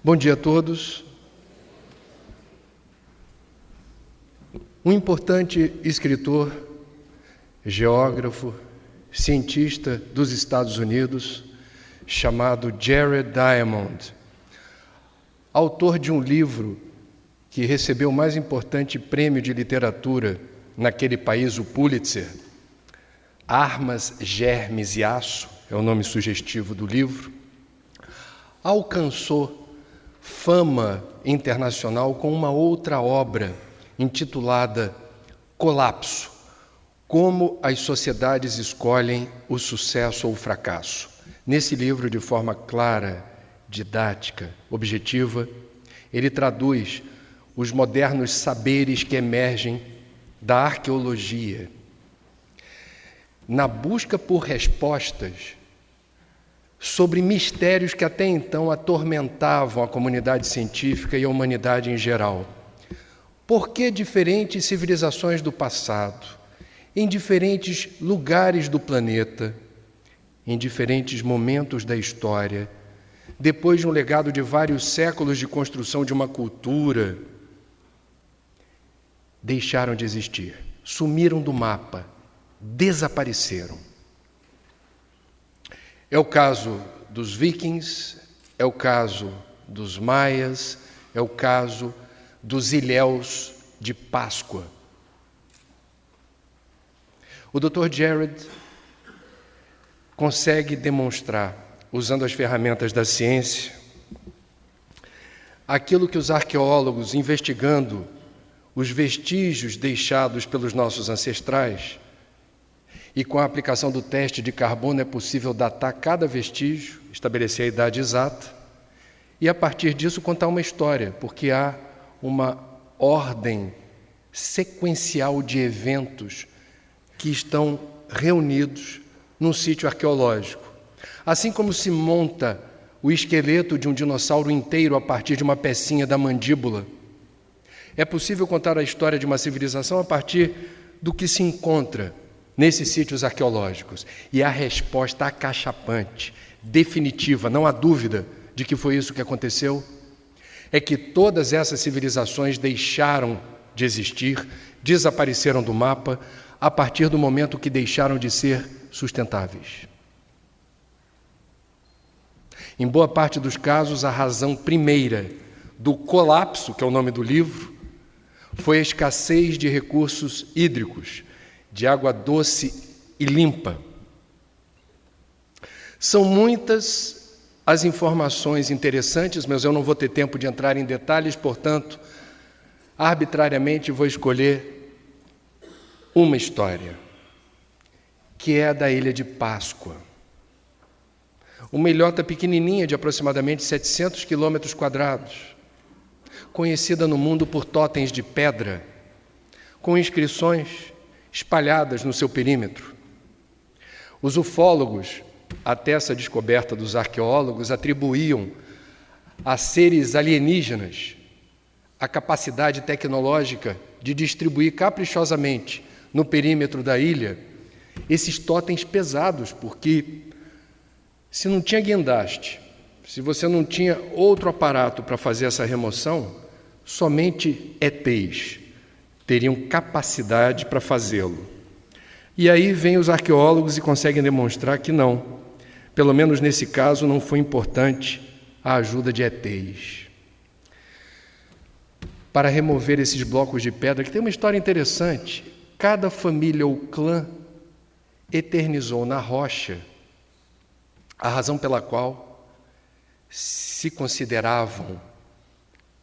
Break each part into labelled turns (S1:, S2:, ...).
S1: Bom dia a todos. Um importante escritor, geógrafo, cientista dos Estados Unidos, chamado Jared Diamond, autor de um livro que recebeu o mais importante prêmio de literatura naquele país, o Pulitzer, Armas, Germes e Aço, é o nome sugestivo do livro, alcançou fama internacional com uma outra obra intitulada Colapso, como as sociedades escolhem o sucesso ou o fracasso. Nesse livro, de forma clara, didática, objetiva, ele traduz os modernos saberes que emergem da arqueologia, na busca por respostas sobre mistérios que até então atormentavam a comunidade científica e a humanidade em geral. Por que diferentes civilizações do passado, em diferentes lugares do planeta, em diferentes momentos da história, depois de um legado de vários séculos de construção de uma cultura, deixaram de existir, sumiram do mapa, desapareceram? É o caso dos vikings, é o caso dos maias, é o caso dos ilhéus de Páscoa. O Dr. Jared consegue demonstrar, usando as ferramentas da ciência, aquilo que os arqueólogos, investigando os vestígios deixados pelos nossos ancestrais, e com a aplicação do teste de carbono é possível datar cada vestígio, estabelecer a idade exata, e a partir disso contar uma história, porque há uma ordem sequencial de eventos que estão reunidos num sítio arqueológico. Assim como se monta o esqueleto de um dinossauro inteiro a partir de uma pecinha da mandíbula, é possível contar a história de uma civilização a partir do que se encontra nesses sítios arqueológicos. E a resposta acachapante, definitiva, não há dúvida de que foi isso que aconteceu, é que todas essas civilizações deixaram de existir, desapareceram do mapa a partir do momento que deixaram de ser sustentáveis. Em boa parte dos casos, a razão primeira do colapso, que é o nome do livro, foi a escassez de recursos hídricos, de água doce e limpa. São muitas as informações interessantes, mas eu não vou ter tempo de entrar em detalhes, portanto, arbitrariamente vou escolher uma história, que é a da Ilha de Páscoa. Uma ilhota pequenininha de aproximadamente 700 quilômetros quadrados, conhecida no mundo por totens de pedra, com inscrições espalhadas no seu perímetro. Os ufólogos, até essa descoberta dos arqueólogos, atribuíam a seres alienígenas a capacidade tecnológica de distribuir caprichosamente no perímetro da ilha esses totens pesados, porque se não tinha guindaste, se você não tinha outro aparato para fazer essa remoção, somente ETs teriam capacidade para fazê-lo. E aí vêm os arqueólogos e conseguem demonstrar que não. Pelo menos nesse caso não foi importante a ajuda de ETs. Para remover esses blocos de pedra, que tem uma história interessante, cada família ou clã eternizou na rocha a razão pela qual se consideravam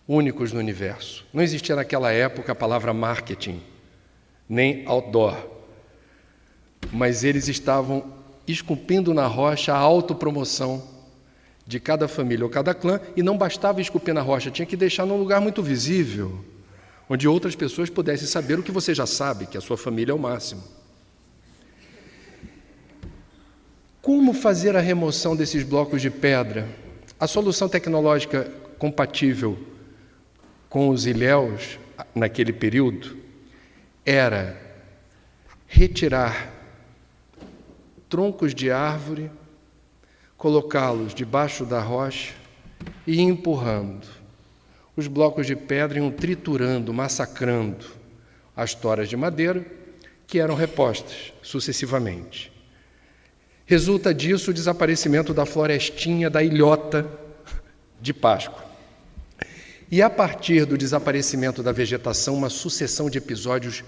S1: únicos no universo. Não existia naquela época a palavra marketing, nem outdoor, mas eles estavam esculpindo na rocha a autopromoção de cada família ou cada clã, e não bastava esculpir na rocha, tinha que deixar num lugar muito visível, onde outras pessoas pudessem saber o que você já sabe, que a sua família é o máximo. Como fazer a remoção desses blocos de pedra? A solução tecnológica compatível com os ilhéus, naquele período, era retirar troncos de árvore, colocá-los debaixo da rocha e ia empurrando. Os blocos de pedra iam triturando, massacrando as toras de madeira que eram repostas sucessivamente. Resulta disso o desaparecimento da florestinha, da ilhota de Páscoa. E a partir do desaparecimento da vegetação, uma sucessão de episódios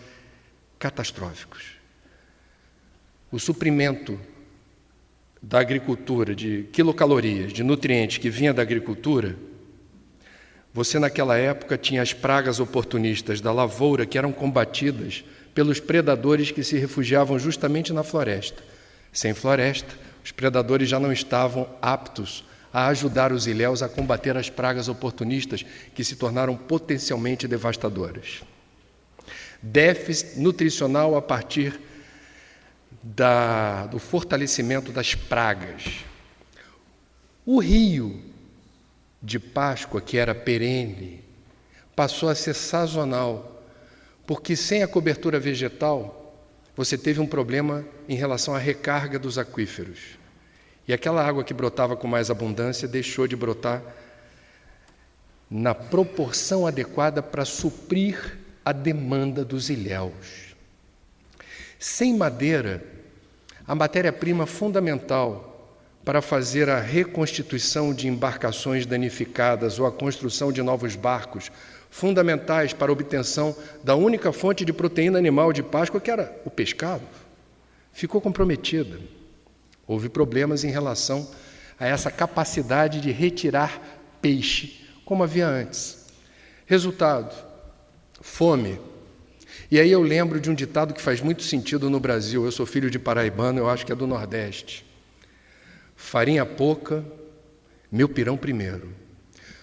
S1: catastróficos. O suprimento da agricultura de quilocalorias, de nutrientes que vinha da agricultura, você naquela época tinha as pragas oportunistas da lavoura que eram combatidas pelos predadores que se refugiavam justamente na floresta. Sem floresta, os predadores já não estavam aptos a ajudar os ilhéus a combater as pragas oportunistas que se tornaram potencialmente devastadoras. Déficit nutricional a partir do fortalecimento das pragas. O rio de Páscoa, que era perene, passou a ser sazonal, porque sem a cobertura vegetal, você teve um problema em relação à recarga dos aquíferos. E aquela água que brotava com mais abundância deixou de brotar na proporção adequada para suprir a demanda dos ilhéus. Sem madeira, a matéria-prima fundamental para fazer a reconstituição de embarcações danificadas ou a construção de novos barcos, fundamentais para a obtenção da única fonte de proteína animal de Páscoa, que era o pescado, ficou comprometida. Houve problemas em relação a essa capacidade de retirar peixe, como havia antes. Resultado, fome. E aí eu lembro de um ditado que faz muito sentido no Brasil. Eu sou filho de paraibano, eu acho que é do Nordeste. Farinha pouca, meu pirão primeiro.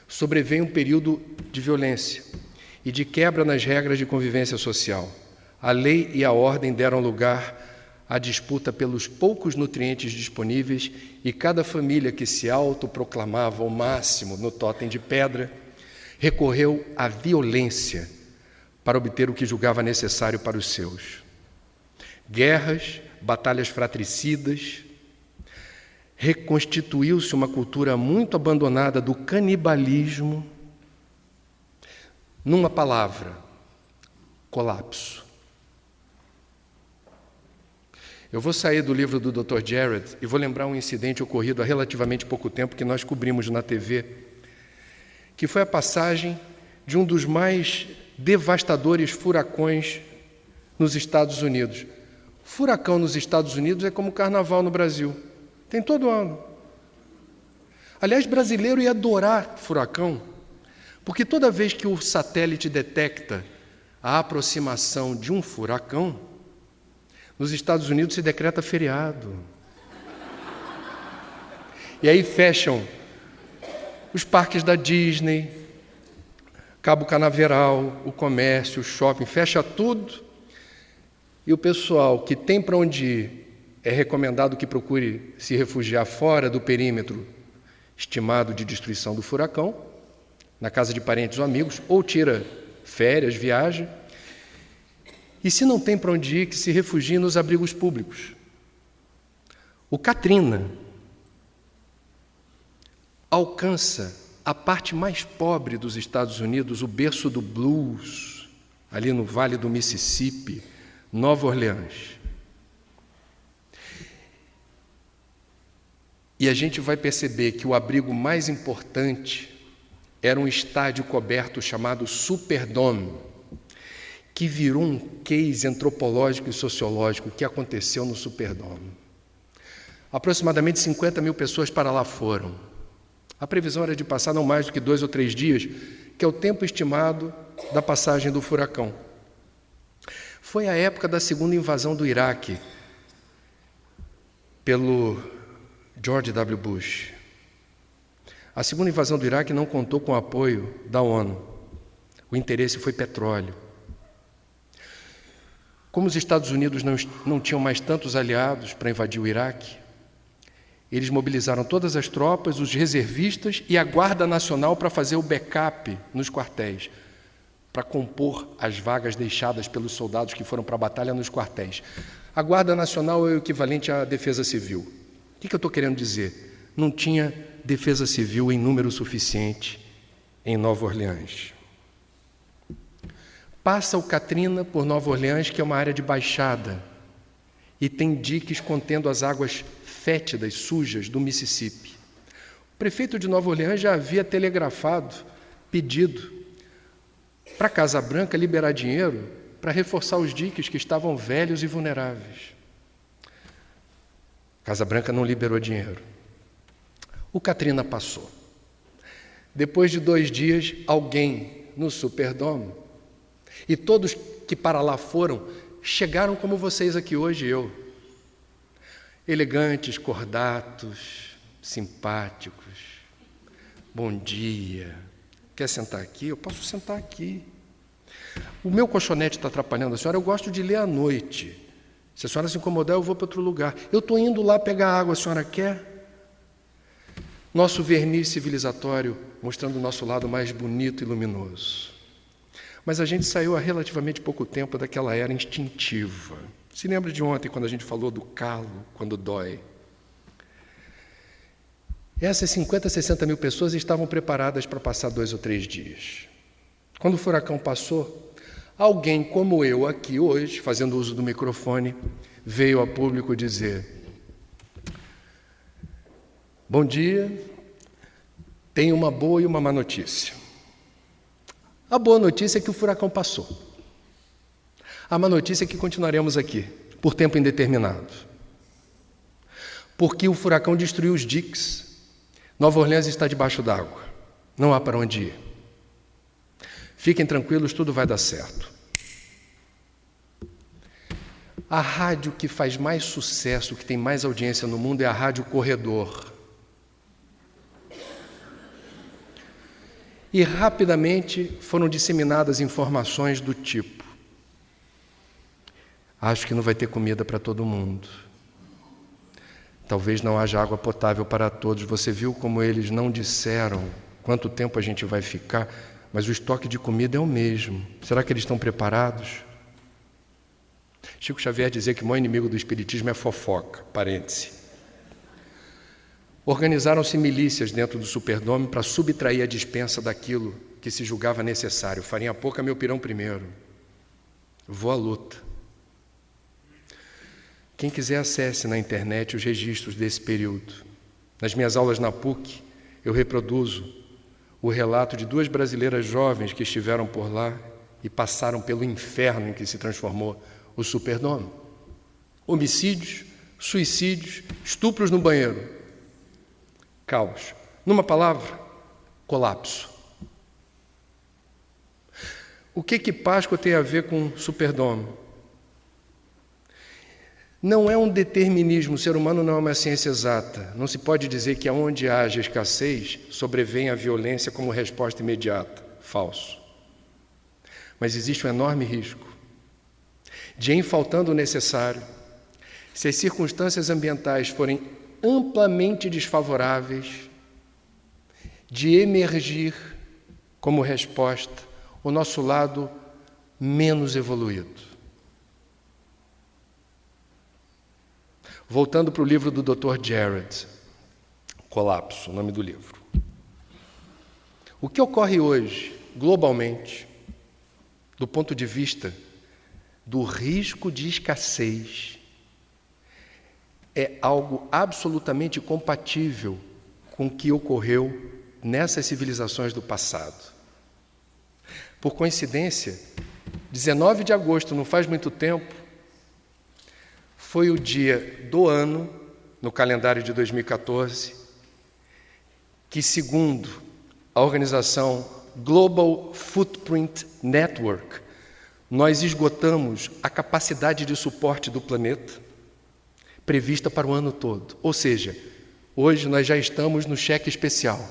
S1: Sobreveio um período de violência e de quebra nas regras de convivência social. A lei e a ordem deram lugar à disputa pelos poucos nutrientes disponíveis e cada família que se autoproclamava o máximo no tótem de pedra recorreu à violência para obter o que julgava necessário para os seus. Guerras, batalhas fratricidas, reconstituiu-se uma cultura muito abandonada do canibalismo. Numa palavra, colapso. Eu vou sair do livro do Dr. Jared e vou lembrar um incidente ocorrido há relativamente pouco tempo que nós cobrimos na TV, que foi a passagem de um dos mais devastadores furacões nos Estados Unidos. Furacão nos Estados Unidos é como carnaval no Brasil. Tem todo ano. Aliás, brasileiro ia adorar furacão, porque toda vez que o satélite detecta a aproximação de um furacão, nos Estados Unidos se decreta feriado. E aí fecham os parques da Disney, Cabo Canaveral, o comércio, o shopping, fecha tudo. E o pessoal que tem para onde ir, é recomendado que procure se refugiar fora do perímetro estimado de destruição do furacão, na casa de parentes ou amigos, ou tira férias, viaja. E se não tem para onde ir, que se refugie nos abrigos públicos. O Katrina alcança a parte mais pobre dos Estados Unidos, o berço do blues, ali no Vale do Mississippi, Nova Orleans. E a gente vai perceber que o abrigo mais importante era um estádio coberto chamado Superdome, que virou um case antropológico e sociológico que aconteceu no Superdome. Aproximadamente 50 mil pessoas para lá foram. A previsão era de passar não mais do que 2 ou 3 dias, que é o tempo estimado da passagem do furacão. Foi a época da segunda invasão do Iraque pelo George W. Bush. A segunda invasão do Iraque não contou com o apoio da ONU. O interesse foi petróleo. Como os Estados Unidos não tinham mais tantos aliados para invadir o Iraque, eles mobilizaram todas as tropas, os reservistas e a Guarda Nacional para fazer o backup nos quartéis, para compor as vagas deixadas pelos soldados que foram para a batalha nos quartéis. A Guarda Nacional é o equivalente à Defesa Civil. O que eu estou querendo dizer? Não tinha defesa civil em número suficiente em Nova Orleans. Passa o Katrina por Nova Orleans, que é uma área de baixada, e tem diques contendo as águas fétidas, sujas do Mississippi. O prefeito de Nova Orleans já havia telegrafado, pedido para a Casa Branca liberar dinheiro para reforçar os diques que estavam velhos e vulneráveis. A Casa Branca não liberou dinheiro. O Katrina passou. Depois de 2 dias, alguém no Superdome, e todos que para lá foram, chegaram como vocês aqui hoje, eu. Elegantes, cordatos, simpáticos. Bom dia. Quer sentar aqui? Eu posso sentar aqui. O meu colchonete está atrapalhando a senhora, eu gosto de ler à noite. Se a senhora se incomodar, eu vou para outro lugar. Eu estou indo lá pegar água, a senhora quer? Nosso verniz civilizatório mostrando o nosso lado mais bonito e luminoso. Mas a gente saiu há relativamente pouco tempo daquela era instintiva. Se lembra de ontem, quando a gente falou do calo, quando dói? Essas 50, 60 mil pessoas estavam preparadas para passar 2 ou 3 dias. Quando o furacão passou, alguém como eu aqui hoje, fazendo uso do microfone, veio a público dizer: bom dia, tenho uma boa e uma má notícia. A boa notícia é que o furacão passou. A má notícia é que continuaremos aqui, por tempo indeterminado. Porque o furacão destruiu os diques. Nova Orleans está debaixo d'água. Não há para onde ir. Fiquem tranquilos, tudo vai dar certo. A rádio que faz mais sucesso, que tem mais audiência no mundo, é a Rádio Corredor. E rapidamente foram disseminadas informações do tipo: acho que não vai ter comida para todo mundo. Talvez não haja água potável para todos. Você viu como eles não disseram quanto tempo a gente vai ficar, mas o estoque de comida é o mesmo. Será que eles estão preparados? Chico Xavier dizia que o maior inimigo do espiritismo é fofoca, parêntese. Organizaram-se milícias dentro do Superdome para subtrair a despensa daquilo que se julgava necessário. Farinha pouca, meu pirão primeiro. Vou à luta. Quem quiser, acesse na internet os registros desse período. Nas minhas aulas na PUC, eu reproduzo o relato de 2 brasileiras jovens que estiveram por lá e passaram pelo inferno em que se transformou o Superdome. Homicídios, suicídios, estupros no banheiro. Caos. Numa palavra, colapso. O que Páscoa tem a ver com Superdome? Não é um determinismo, o ser humano não é uma ciência exata. Não se pode dizer que aonde haja escassez, sobrevém a violência como resposta imediata. Falso. Mas existe um enorme risco de, em faltando o necessário, se as circunstâncias ambientais forem amplamente desfavoráveis, de emergir como resposta o nosso lado menos evoluído. Voltando para o livro do Dr. Jared, Colapso, o nome do livro. O que ocorre hoje, globalmente, do ponto de vista do risco de escassez, é algo absolutamente compatível com o que ocorreu nessas civilizações do passado. Por coincidência, 19 de agosto, não faz muito tempo, foi o dia do ano, no calendário de 2014, que, segundo a organização Global Footprint Network, nós esgotamos a capacidade de suporte do planeta prevista para o ano todo. Ou seja, hoje nós já estamos no cheque especial.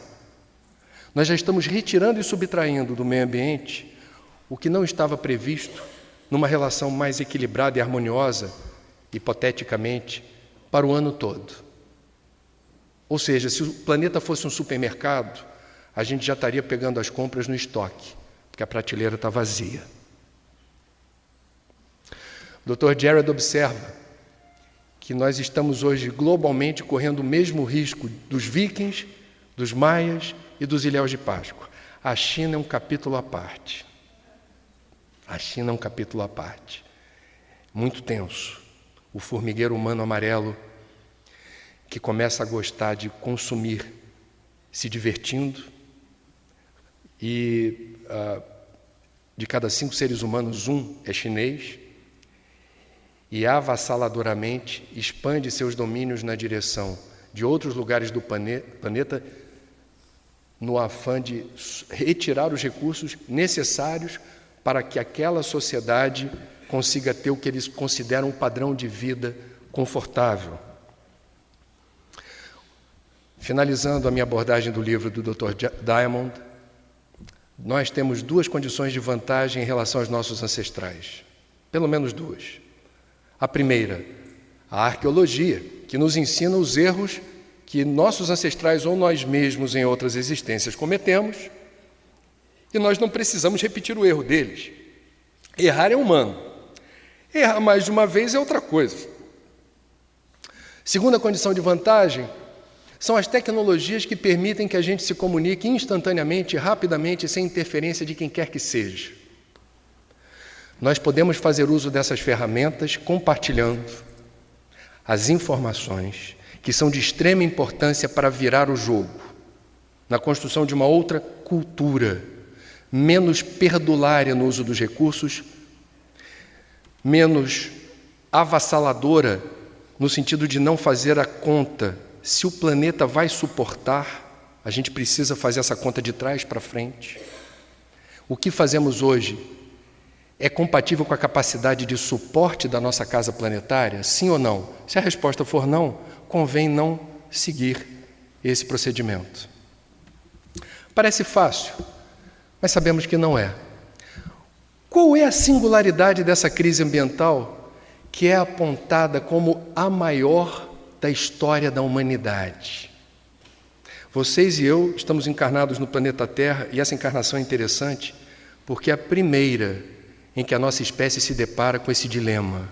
S1: Nós já estamos retirando e subtraindo do meio ambiente o que não estava previsto numa relação mais equilibrada e harmoniosa, hipoteticamente, para o ano todo. Ou seja, se o planeta fosse um supermercado, a gente já estaria pegando as compras no estoque, porque a prateleira está vazia. O Dr. Jared observa que nós estamos hoje globalmente correndo o mesmo risco dos vikings dos maias e dos ilhéus de Páscoa. A China é um capítulo à parte. A China é um capítulo à parte. Muito tenso. O formigueiro humano amarelo que começa a gostar de consumir, se divertindo, e de cada 5 seres humanos, 1 é chinês, e avassaladoramente expande seus domínios na direção de outros lugares do planeta, no afã de retirar os recursos necessários para que aquela sociedade consiga ter o que eles consideram um padrão de vida confortável. Finalizando a minha abordagem do livro do Dr. Diamond, nós temos 2 condições de vantagem em relação aos nossos ancestrais. Pelo menos 2. A primeira, a arqueologia, que nos ensina os erros que nossos ancestrais ou nós mesmos em outras existências cometemos, e nós não precisamos repetir o erro deles. Errar é humano. Errar mais de uma vez é outra coisa. Segunda condição de vantagem são as tecnologias que permitem que a gente se comunique instantaneamente, rapidamente, sem interferência de quem quer que seja. Nós podemos fazer uso dessas ferramentas compartilhando as informações que são de extrema importância para virar o jogo, na construção de uma outra cultura, menos perdulária no uso dos recursos, menos avassaladora no sentido de não fazer a conta. Se o planeta vai suportar, a gente precisa fazer essa conta de trás para frente. O que fazemos hoje é compatível com a capacidade de suporte da nossa casa planetária? Sim ou não? Se a resposta for não, convém não seguir esse procedimento. Parece fácil, mas sabemos que não é. Qual é a singularidade dessa crise ambiental que é apontada como a maior da história da humanidade? Vocês e eu estamos encarnados no planeta Terra, e essa encarnação é interessante porque é a primeira em que a nossa espécie se depara com esse dilema.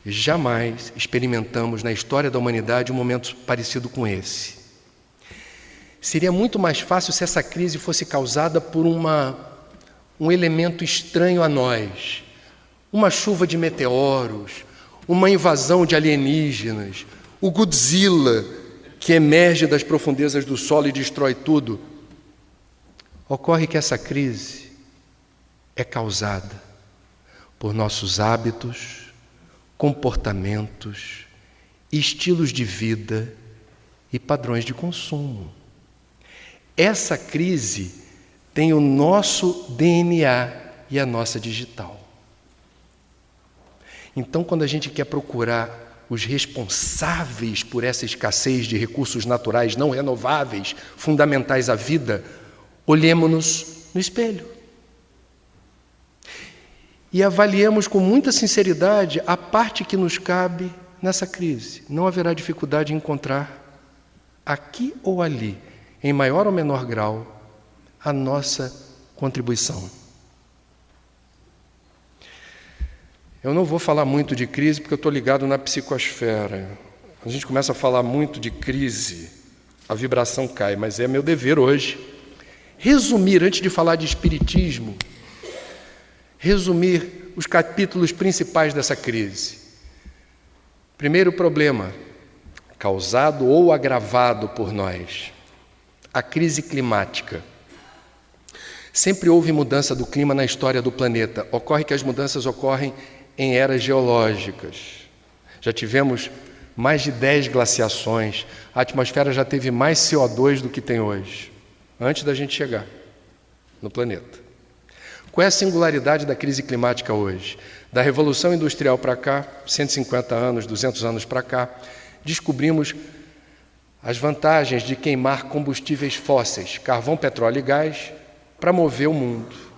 S1: Jamais experimentamos na história da humanidade um momento parecido com esse. Seria muito mais fácil se essa crise fosse causada por um elemento estranho a nós, uma chuva de meteoros, uma invasão de alienígenas, o Godzilla que emerge das profundezas do solo e destrói tudo. Ocorre que essa crise é causada por nossos hábitos, comportamentos, estilos de vida e padrões de consumo. Essa crise tem o nosso DNA e a nossa digital. Então, quando a gente quer procurar os responsáveis por essa escassez de recursos naturais não renováveis, fundamentais à vida, olhemos-nos no espelho. E avaliemos com muita sinceridade a parte que nos cabe nessa crise. Não haverá dificuldade em encontrar, aqui ou ali, em maior ou menor grau, a nossa contribuição. Eu não vou falar muito de crise porque eu estou ligado na psicosfera. Quando a gente começa a falar muito de crise, a vibração cai, mas é meu dever hoje resumir, antes de falar de espiritismo, resumir os capítulos principais dessa crise. Primeiro problema, causado ou agravado por nós, a crise climática. Sempre houve mudança do clima na história do planeta. Ocorre que as mudanças ocorrem em eras geológicas. Já tivemos mais de 10 glaciações, a atmosfera já teve mais CO2 do que tem hoje, antes da gente chegar no planeta. Qual é a singularidade da crise climática hoje? Da Revolução Industrial para cá, 150 anos, 200 anos para cá, descobrimos as vantagens de queimar combustíveis fósseis, carvão, petróleo e gás, para mover o mundo.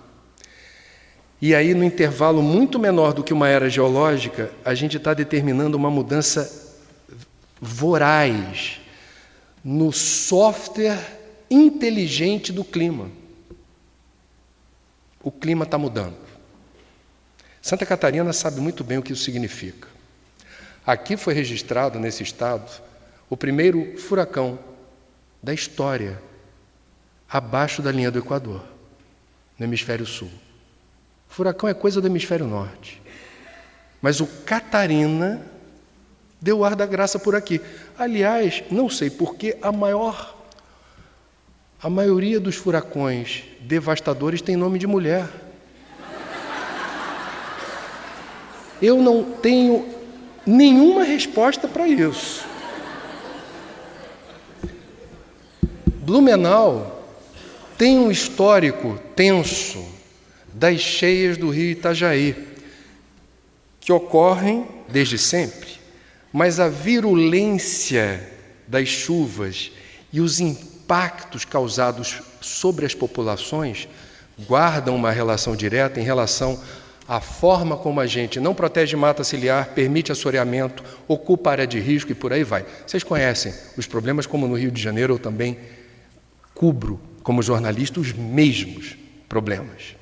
S1: E aí, no intervalo muito menor do que uma era geológica, a gente está determinando uma mudança voraz no software inteligente do clima. O clima está mudando. Santa Catarina sabe muito bem o que isso significa. Aqui foi registrado, nesse estado, o primeiro furacão da história abaixo da linha do Equador, no hemisfério sul. Furacão é coisa do hemisfério norte. Mas o Catarina deu o ar da graça por aqui. Aliás, não sei porquê, a maioria dos furacões devastadores tem nome de mulher. Eu não tenho nenhuma resposta para isso. Blumenau tem um histórico tenso das cheias do rio Itajaí, que ocorrem desde sempre, mas a virulência das chuvas e os impactos causados sobre as populações guardam uma relação direta em relação à forma como a gente não protege mata ciliar, permite assoreamento, ocupa área de risco e por aí vai. Vocês conhecem os problemas, como no Rio de Janeiro eu também cubro, como jornalista, os mesmos problemas.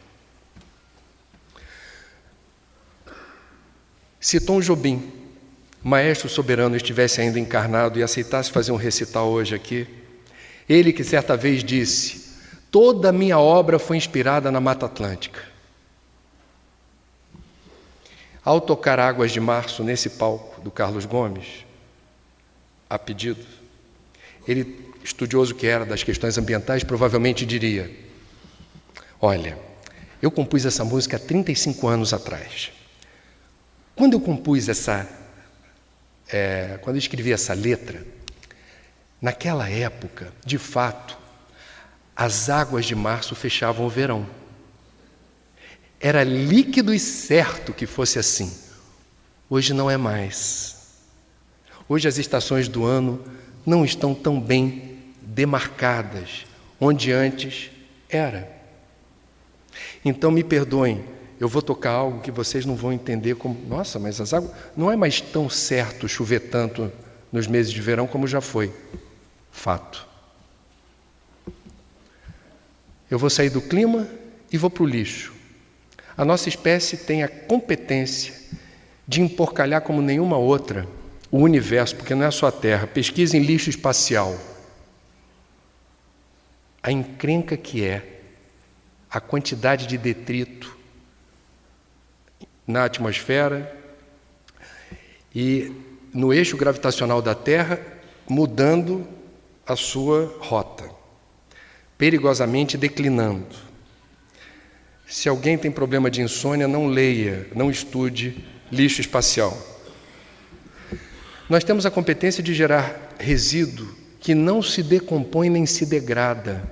S1: Se Tom Jobim, maestro soberano, estivesse ainda encarnado e aceitasse fazer um recital hoje aqui, ele que certa vez disse: toda a minha obra foi inspirada na Mata Atlântica. Ao tocar Águas de Março nesse palco do Carlos Gomes, a pedido, ele, estudioso que era das questões ambientais, provavelmente diria: olha, eu compus essa música há 35 anos atrás. Quando eu compus quando eu escrevi essa letra, naquela época, de fato, as águas de março fechavam o verão. Era líquido e certo que fosse assim. Hoje não é mais. Hoje as estações do ano não estão tão bem demarcadas, onde antes era. Então me perdoem, eu vou tocar algo que vocês não vão entender como, nossa, mas as águas... Não é mais tão certo chover tanto nos meses de verão como já foi. Fato. Eu vou sair do clima e vou para o lixo. A nossa espécie tem a competência de emporcalhar como nenhuma outra o universo, porque não é só a Terra. Pesquisa em lixo espacial. A encrenca que é a quantidade de detrito na atmosfera e no eixo gravitacional da Terra, mudando a sua rota, perigosamente declinando. Se alguém tem problema de insônia, não leia, não estude lixo espacial. Nós temos a competência de gerar resíduo que não se decompõe nem se degrada.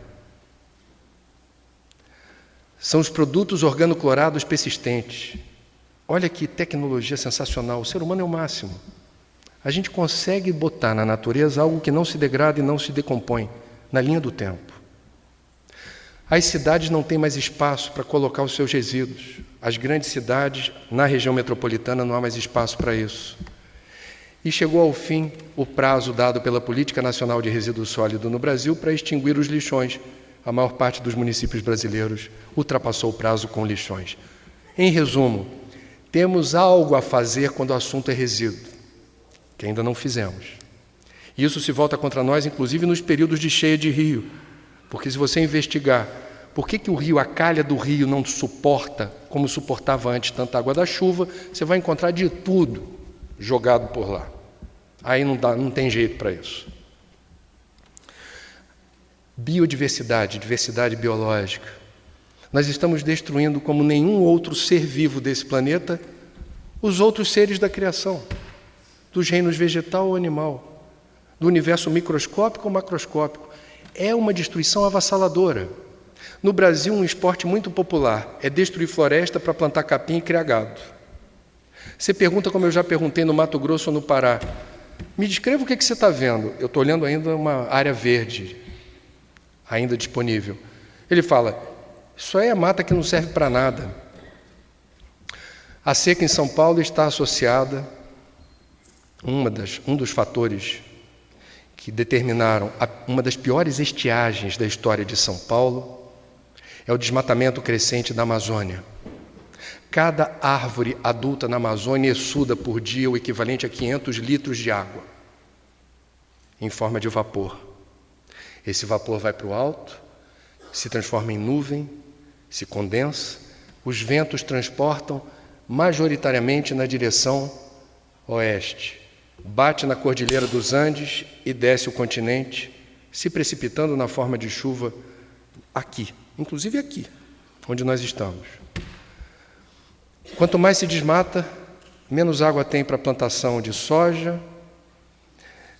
S1: São os produtos organoclorados persistentes. Olha que tecnologia sensacional, o ser humano é o máximo. A gente consegue botar na natureza algo que não se degrada e não se decompõe, na linha do tempo. As cidades não têm mais espaço para colocar os seus resíduos. As grandes cidades, na região metropolitana, não há mais espaço para isso. E chegou ao fim o prazo dado pela Política Nacional de Resíduo Sólido no Brasil para extinguir os lixões. A maior parte dos municípios brasileiros ultrapassou o prazo com lixões. Em resumo, temos algo a fazer quando o assunto é resíduo, que ainda não fizemos. E isso se volta contra nós, inclusive nos períodos de cheia de rio. Porque se você investigar por que o rio, a calha do rio não suporta, como suportava antes, tanta água da chuva, você vai encontrar de tudo jogado por lá. Aí não tem jeito para isso. Biodiversidade, diversidade biológica. Nós estamos destruindo, como nenhum outro ser vivo desse planeta, os outros seres da criação, dos reinos vegetal ou animal, do universo microscópico ou macroscópico. É uma destruição avassaladora. No Brasil, um esporte muito popular é destruir floresta para plantar capim e criar gado. Você pergunta, como eu já perguntei no Mato Grosso ou no Pará, me descreva o que você está vendo. Eu estou olhando ainda uma área verde, ainda disponível. Ele fala, isso aí é mata que não serve para nada. A seca em São Paulo está associada, um dos fatores que determinaram uma das piores estiagens da história de São Paulo, é o desmatamento crescente da Amazônia. Cada árvore adulta na Amazônia exsuda por dia o equivalente a 500 litros de água, em forma de vapor. Esse vapor vai para o alto, se transforma em nuvem, se condensa, os ventos transportam majoritariamente na direção oeste, bate na Cordilheira dos Andes e desce o continente, se precipitando na forma de chuva aqui, inclusive aqui, onde nós estamos. Quanto mais se desmata, menos água tem para a plantação de soja,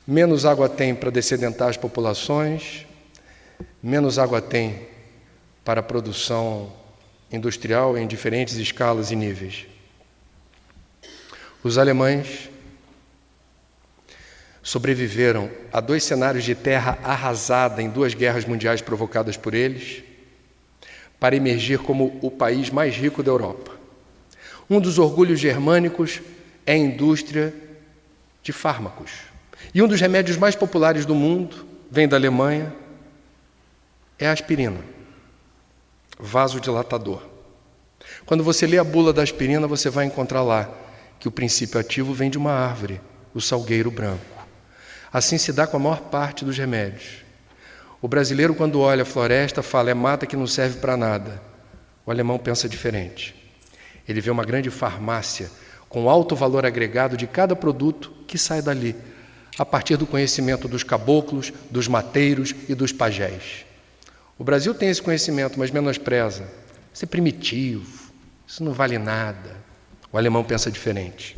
S1: menos água tem para dessedentar as populações, menos água tem para a produção industrial em diferentes escalas e níveis. Os alemães sobreviveram a 2 cenários de terra arrasada em 2 guerras mundiais provocadas por eles, para emergir como o país mais rico da Europa. Um dos orgulhos germânicos é a indústria de fármacos. E um dos remédios mais populares do mundo, vem da Alemanha, é a aspirina, vasodilatador. Quando você lê a bula da aspirina, você vai encontrar lá que o princípio ativo vem de uma árvore, o salgueiro branco. Assim se dá com a maior parte dos remédios. O brasileiro, quando olha a floresta, fala, é mata que não serve para nada. O alemão pensa diferente. Ele vê uma grande farmácia com alto valor agregado de cada produto que sai dali, a partir do conhecimento dos caboclos, dos mateiros e dos pajés. O Brasil tem esse conhecimento, mas menospreza. Isso é primitivo, isso não vale nada. O alemão pensa diferente.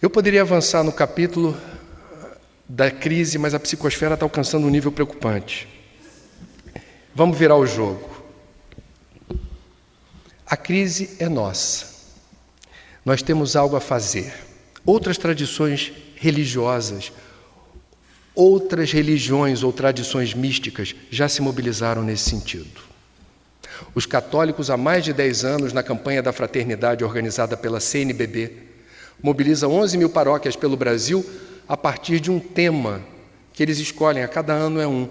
S1: Eu poderia avançar no capítulo da crise, mas a psicosfera está alcançando um nível preocupante. Vamos virar o jogo. A crise é nossa. Nós temos algo a fazer. Outras tradições religiosas, outras religiões ou tradições místicas já se mobilizaram nesse sentido. Os católicos, há mais de 10 anos, na campanha da fraternidade organizada pela CNBB, mobilizam 11 mil paróquias pelo Brasil a partir de um tema que eles escolhem, a cada ano é um.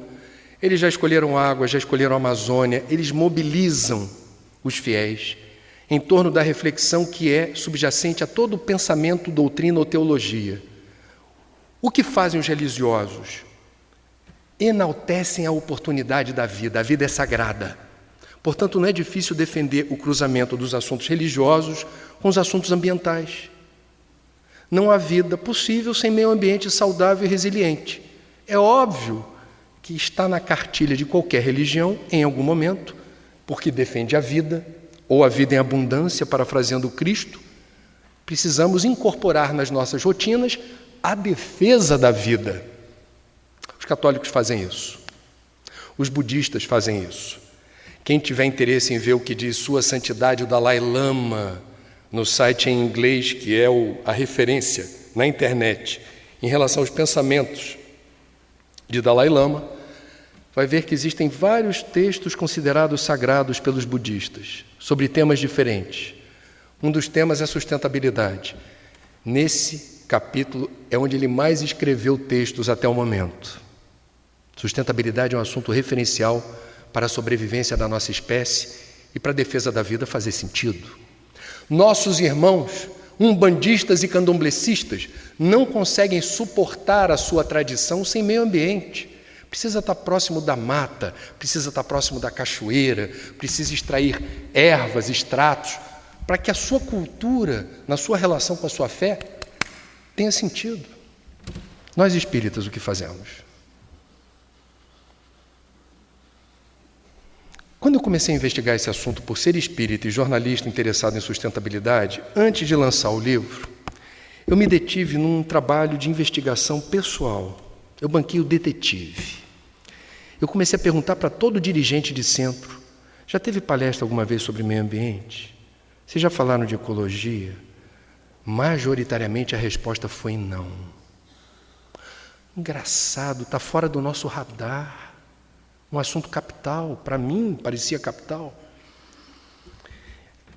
S1: Eles já escolheram água, já escolheram a Amazônia, eles mobilizam os fiéis em torno da reflexão que é subjacente a todo o pensamento, doutrina ou teologia. O que fazem os religiosos? Enaltecem a oportunidade da vida. A vida é sagrada. Portanto, não é difícil defender o cruzamento dos assuntos religiosos com os assuntos ambientais. Não há vida possível sem meio ambiente saudável e resiliente. É óbvio que está na cartilha de qualquer religião, em algum momento, porque defende a vida, ou a vida em abundância, parafraseando Cristo, precisamos incorporar nas nossas rotinas a defesa da vida. Os católicos fazem isso. Os budistas fazem isso. Quem tiver interesse em ver o que diz Sua Santidade o Dalai Lama, no site em inglês, que é a referência na internet, em relação aos pensamentos de Dalai Lama, vai ver que existem vários textos considerados sagrados pelos budistas, sobre temas diferentes. Um dos temas é sustentabilidade. Nesse capítulo é onde ele mais escreveu textos até o momento. Sustentabilidade é um assunto referencial para a sobrevivência da nossa espécie e para a defesa da vida fazer sentido. Nossos irmãos, umbandistas e candomblecistas, não conseguem suportar a sua tradição sem meio ambiente. Precisa estar próximo da mata, precisa estar próximo da cachoeira, precisa extrair ervas, extratos, para que a sua cultura, na sua relação com a sua fé, tenha sentido. Nós espíritas, o que fazemos? Quando eu comecei a investigar esse assunto por ser espírita e jornalista interessado em sustentabilidade, antes de lançar o livro, eu me detive num trabalho de investigação pessoal. Eu banquei o detetive. Eu comecei a perguntar para todo dirigente de centro: já teve palestra alguma vez sobre meio ambiente? Vocês já falaram de ecologia? Majoritariamente a resposta foi não. Engraçado, está fora do nosso radar. Um assunto capital, para mim parecia capital.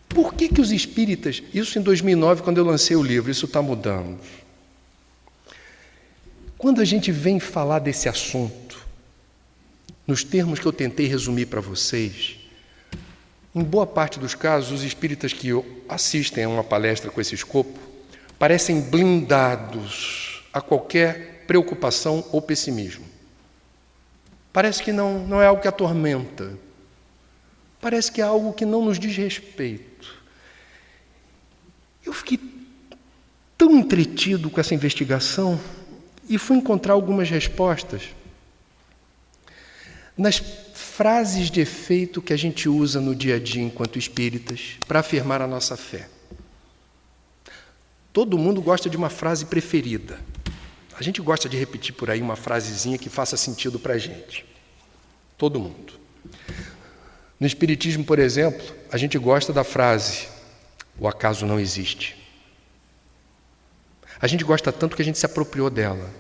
S1: Por que os espíritas, isso em 2009, quando eu lancei o livro, isso está mudando. Quando a gente vem falar desse assunto, nos termos que eu tentei resumir para vocês, em boa parte dos casos, os espíritas que assistem a uma palestra com esse escopo parecem blindados a qualquer preocupação ou pessimismo. Parece que não é algo que atormenta. Parece que é algo que não nos diz respeito. Eu fiquei tão entretido com essa investigação e fui encontrar algumas respostas nas frases de efeito que a gente usa no dia a dia enquanto espíritas para afirmar a nossa fé. Todo mundo gosta de uma frase preferida. A gente gosta de repetir por aí uma frasezinha que faça sentido para a gente. Todo mundo. No Espiritismo, por exemplo, a gente gosta da frase: o acaso não existe. A gente gosta tanto que a gente se apropriou dela.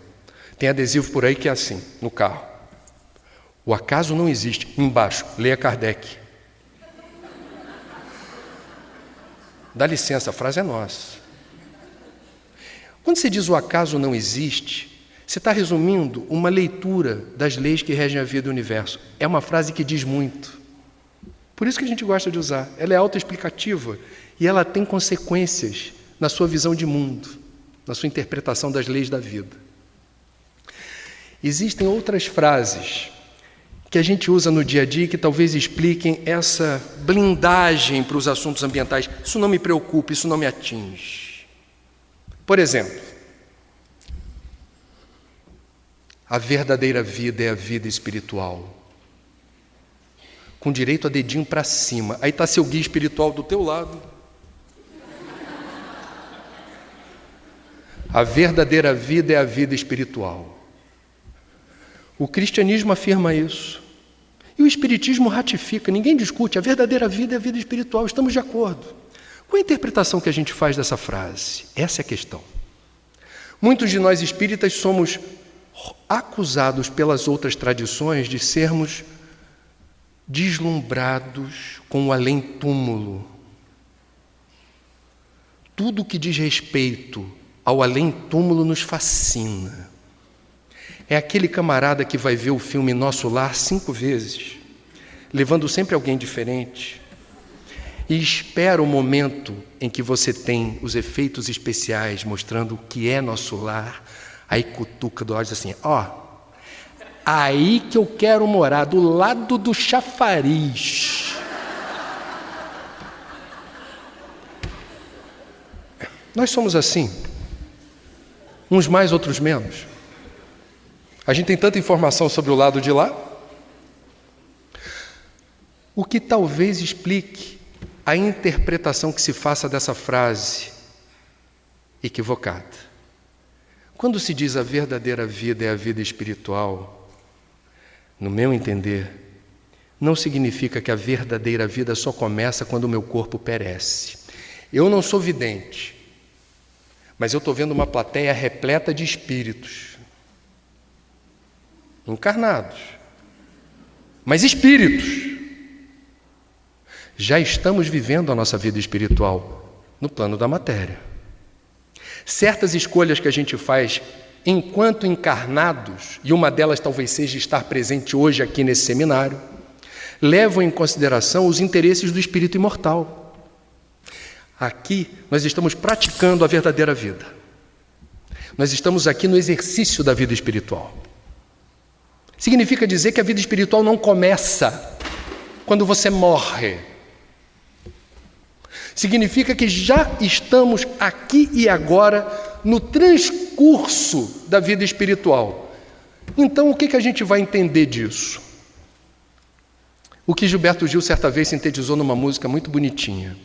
S1: Tem adesivo por aí que é assim, no carro: o acaso não existe. Embaixo, leia Kardec. Dá licença, a frase é nossa. Quando você diz o acaso não existe, você está resumindo uma leitura das leis que regem a vida e o universo. É uma frase que diz muito. Por isso que a gente gosta de usar. Ela é autoexplicativa e ela tem consequências na sua visão de mundo, na sua interpretação das leis da vida. Existem outras frases que a gente usa no dia a dia que talvez expliquem essa blindagem para os assuntos ambientais. Isso não me preocupa, isso não me atinge. Por exemplo, a verdadeira vida é a vida espiritual, com direito a dedinho para cima. Aí está seu guia espiritual do teu lado. A verdadeira vida é a vida espiritual. O cristianismo afirma isso. E o espiritismo ratifica, ninguém discute. A verdadeira vida é a vida espiritual, estamos de acordo. Qual a interpretação que a gente faz dessa frase? Essa é a questão. Muitos de nós espíritas somos acusados pelas outras tradições de sermos deslumbrados com o além-túmulo. Tudo que diz respeito ao além-túmulo nos fascina. É aquele camarada que vai ver o filme Nosso Lar 5 vezes, levando sempre alguém diferente, e espera o momento em que você tem os efeitos especiais mostrando o que é nosso lar, aí cutuca do olho assim: ó, aí que eu quero morar, do lado do chafariz. Nós somos assim, uns mais, outros menos. A gente tem tanta informação sobre o lado de lá, o que talvez explique a interpretação que se faça dessa frase equivocada. Quando se diz a verdadeira vida é a vida espiritual, no meu entender, não significa que a verdadeira vida só começa quando o meu corpo perece. Eu não sou vidente, mas eu estou vendo uma plateia repleta de espíritos, encarnados, mas espíritos. Já estamos vivendo a nossa vida espiritual no plano da matéria. Certas escolhas que a gente faz enquanto encarnados, e uma delas talvez seja estar presente hoje aqui nesse seminário, levam em consideração os interesses do espírito imortal. Aqui nós estamos praticando a verdadeira vida. Nós estamos aqui no exercício da vida espiritual. Significa dizer que a vida espiritual não começa quando você morre. Significa que já estamos aqui e agora no transcurso da vida espiritual. Então, o que a gente vai entender disso? O que Gilberto Gil certa vez sintetizou numa música muito bonitinha.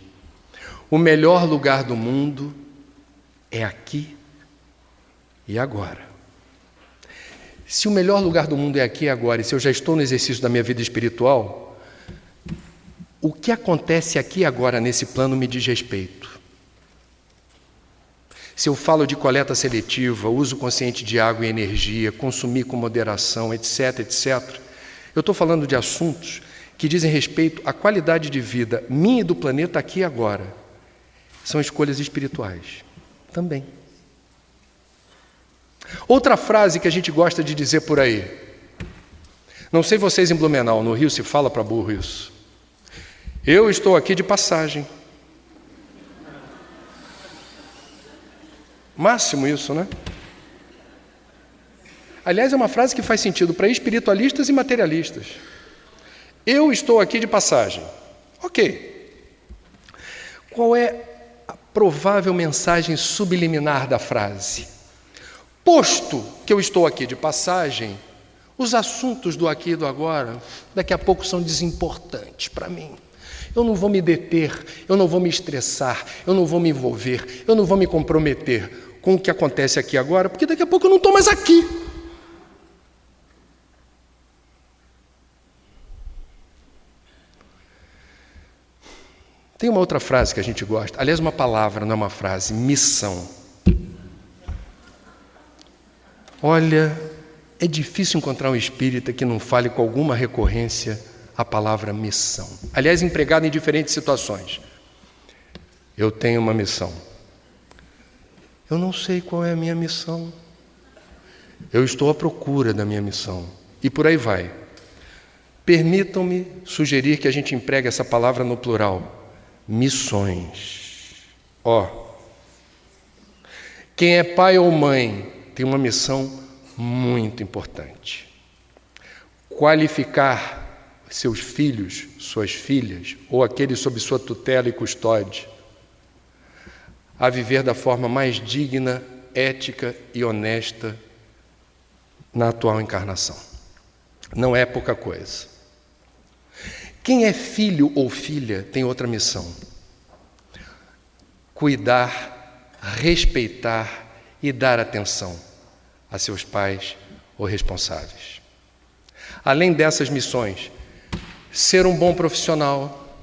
S1: O melhor lugar do mundo é aqui e agora. Se o melhor lugar do mundo é aqui e agora, e se eu já estou no exercício da minha vida espiritual, o que acontece aqui e agora nesse plano me diz respeito. Se eu falo de coleta seletiva, uso consciente de água e energia, consumir com moderação, etc., etc., eu estou falando de assuntos que dizem respeito à qualidade de vida minha e do planeta aqui e agora. São escolhas espirituais também. Outra frase que a gente gosta de dizer por aí. Não sei vocês em Blumenau, no Rio se fala para burro isso. Eu estou aqui de passagem. Máximo isso, né? Aliás, é uma frase que faz sentido para espiritualistas e materialistas. Eu estou aqui de passagem. Ok. Qual é a provável mensagem subliminar da frase? Posto que eu estou aqui de passagem, os assuntos do aqui e do agora, daqui a pouco são desimportantes para mim. Eu não vou me deter, eu não vou me estressar, eu não vou me envolver, eu não vou me comprometer com o que acontece aqui agora, porque daqui a pouco eu não estou mais aqui. Tem uma outra frase que a gente gosta, aliás, uma palavra, não é uma frase, missão. Olha, é difícil encontrar um espírita que não fale com alguma recorrência a palavra missão. Aliás, empregada em diferentes situações. Eu tenho uma missão. Eu não sei qual é a minha missão. Eu estou à procura da minha missão. E por aí vai. Permitam-me sugerir que a gente empregue essa palavra no plural. Missões. Quem é pai ou mãe tem uma missão muito importante. Qualificar seus filhos, suas filhas, ou aqueles sob sua tutela e custódia, a viver da forma mais digna, ética e honesta na atual encarnação. Não é pouca coisa. Quem é filho ou filha tem outra missão: cuidar, respeitar e dar atenção a seus pais ou responsáveis. Além dessas missões, ser um bom profissional,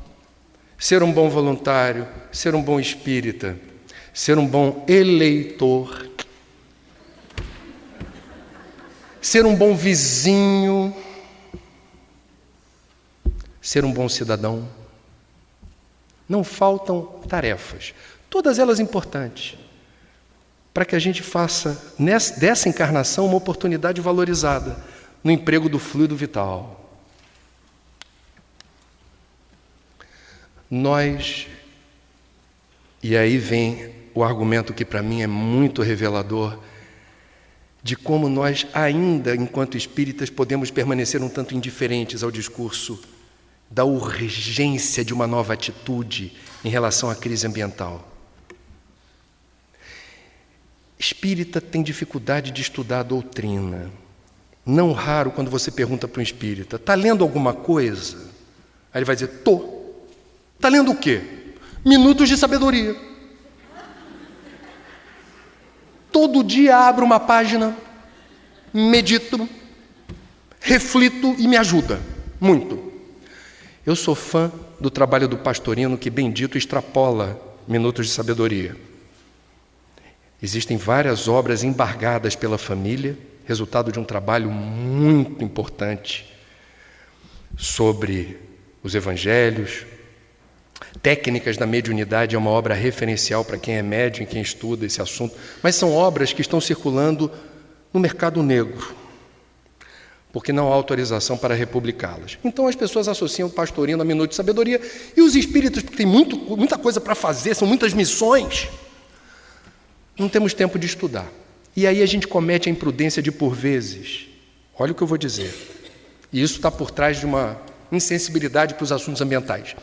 S1: ser um bom voluntário, ser um bom espírita, ser um bom eleitor, ser um bom vizinho, ser um bom cidadão. Não faltam tarefas, todas elas importantes, para que a gente faça dessa encarnação uma oportunidade valorizada no emprego do fluido vital. Nós, e aí vem o argumento que para mim é muito revelador, de como nós ainda, enquanto espíritas, podemos permanecer um tanto indiferentes ao discurso da urgência de uma nova atitude em relação à crise ambiental. Espírita tem dificuldade de estudar a doutrina. Não raro, quando você pergunta para um espírita, está lendo alguma coisa? Aí ele vai dizer, tô. Está lendo o quê? Minutos de Sabedoria. Todo dia abro uma página, medito, reflito e me ajuda muito. Eu sou fã do trabalho do Pastorino, que, bendito, extrapola Minutos de Sabedoria. Existem várias obras embargadas pela família, resultado de um trabalho muito importante sobre os evangelhos. Técnicas da Mediunidade é uma obra referencial para quem é médium e quem estuda esse assunto, mas são obras que estão circulando no mercado negro, porque não há autorização para republicá-las. Então as pessoas associam o Pastorino a Minuto de Sabedoria, e os espíritos, porque tem muita coisa para fazer, são muitas missões, não temos tempo de estudar. E aí a gente comete a imprudência de, por vezes, olha o que eu vou dizer, e isso está por trás de uma insensibilidade para os assuntos ambientais.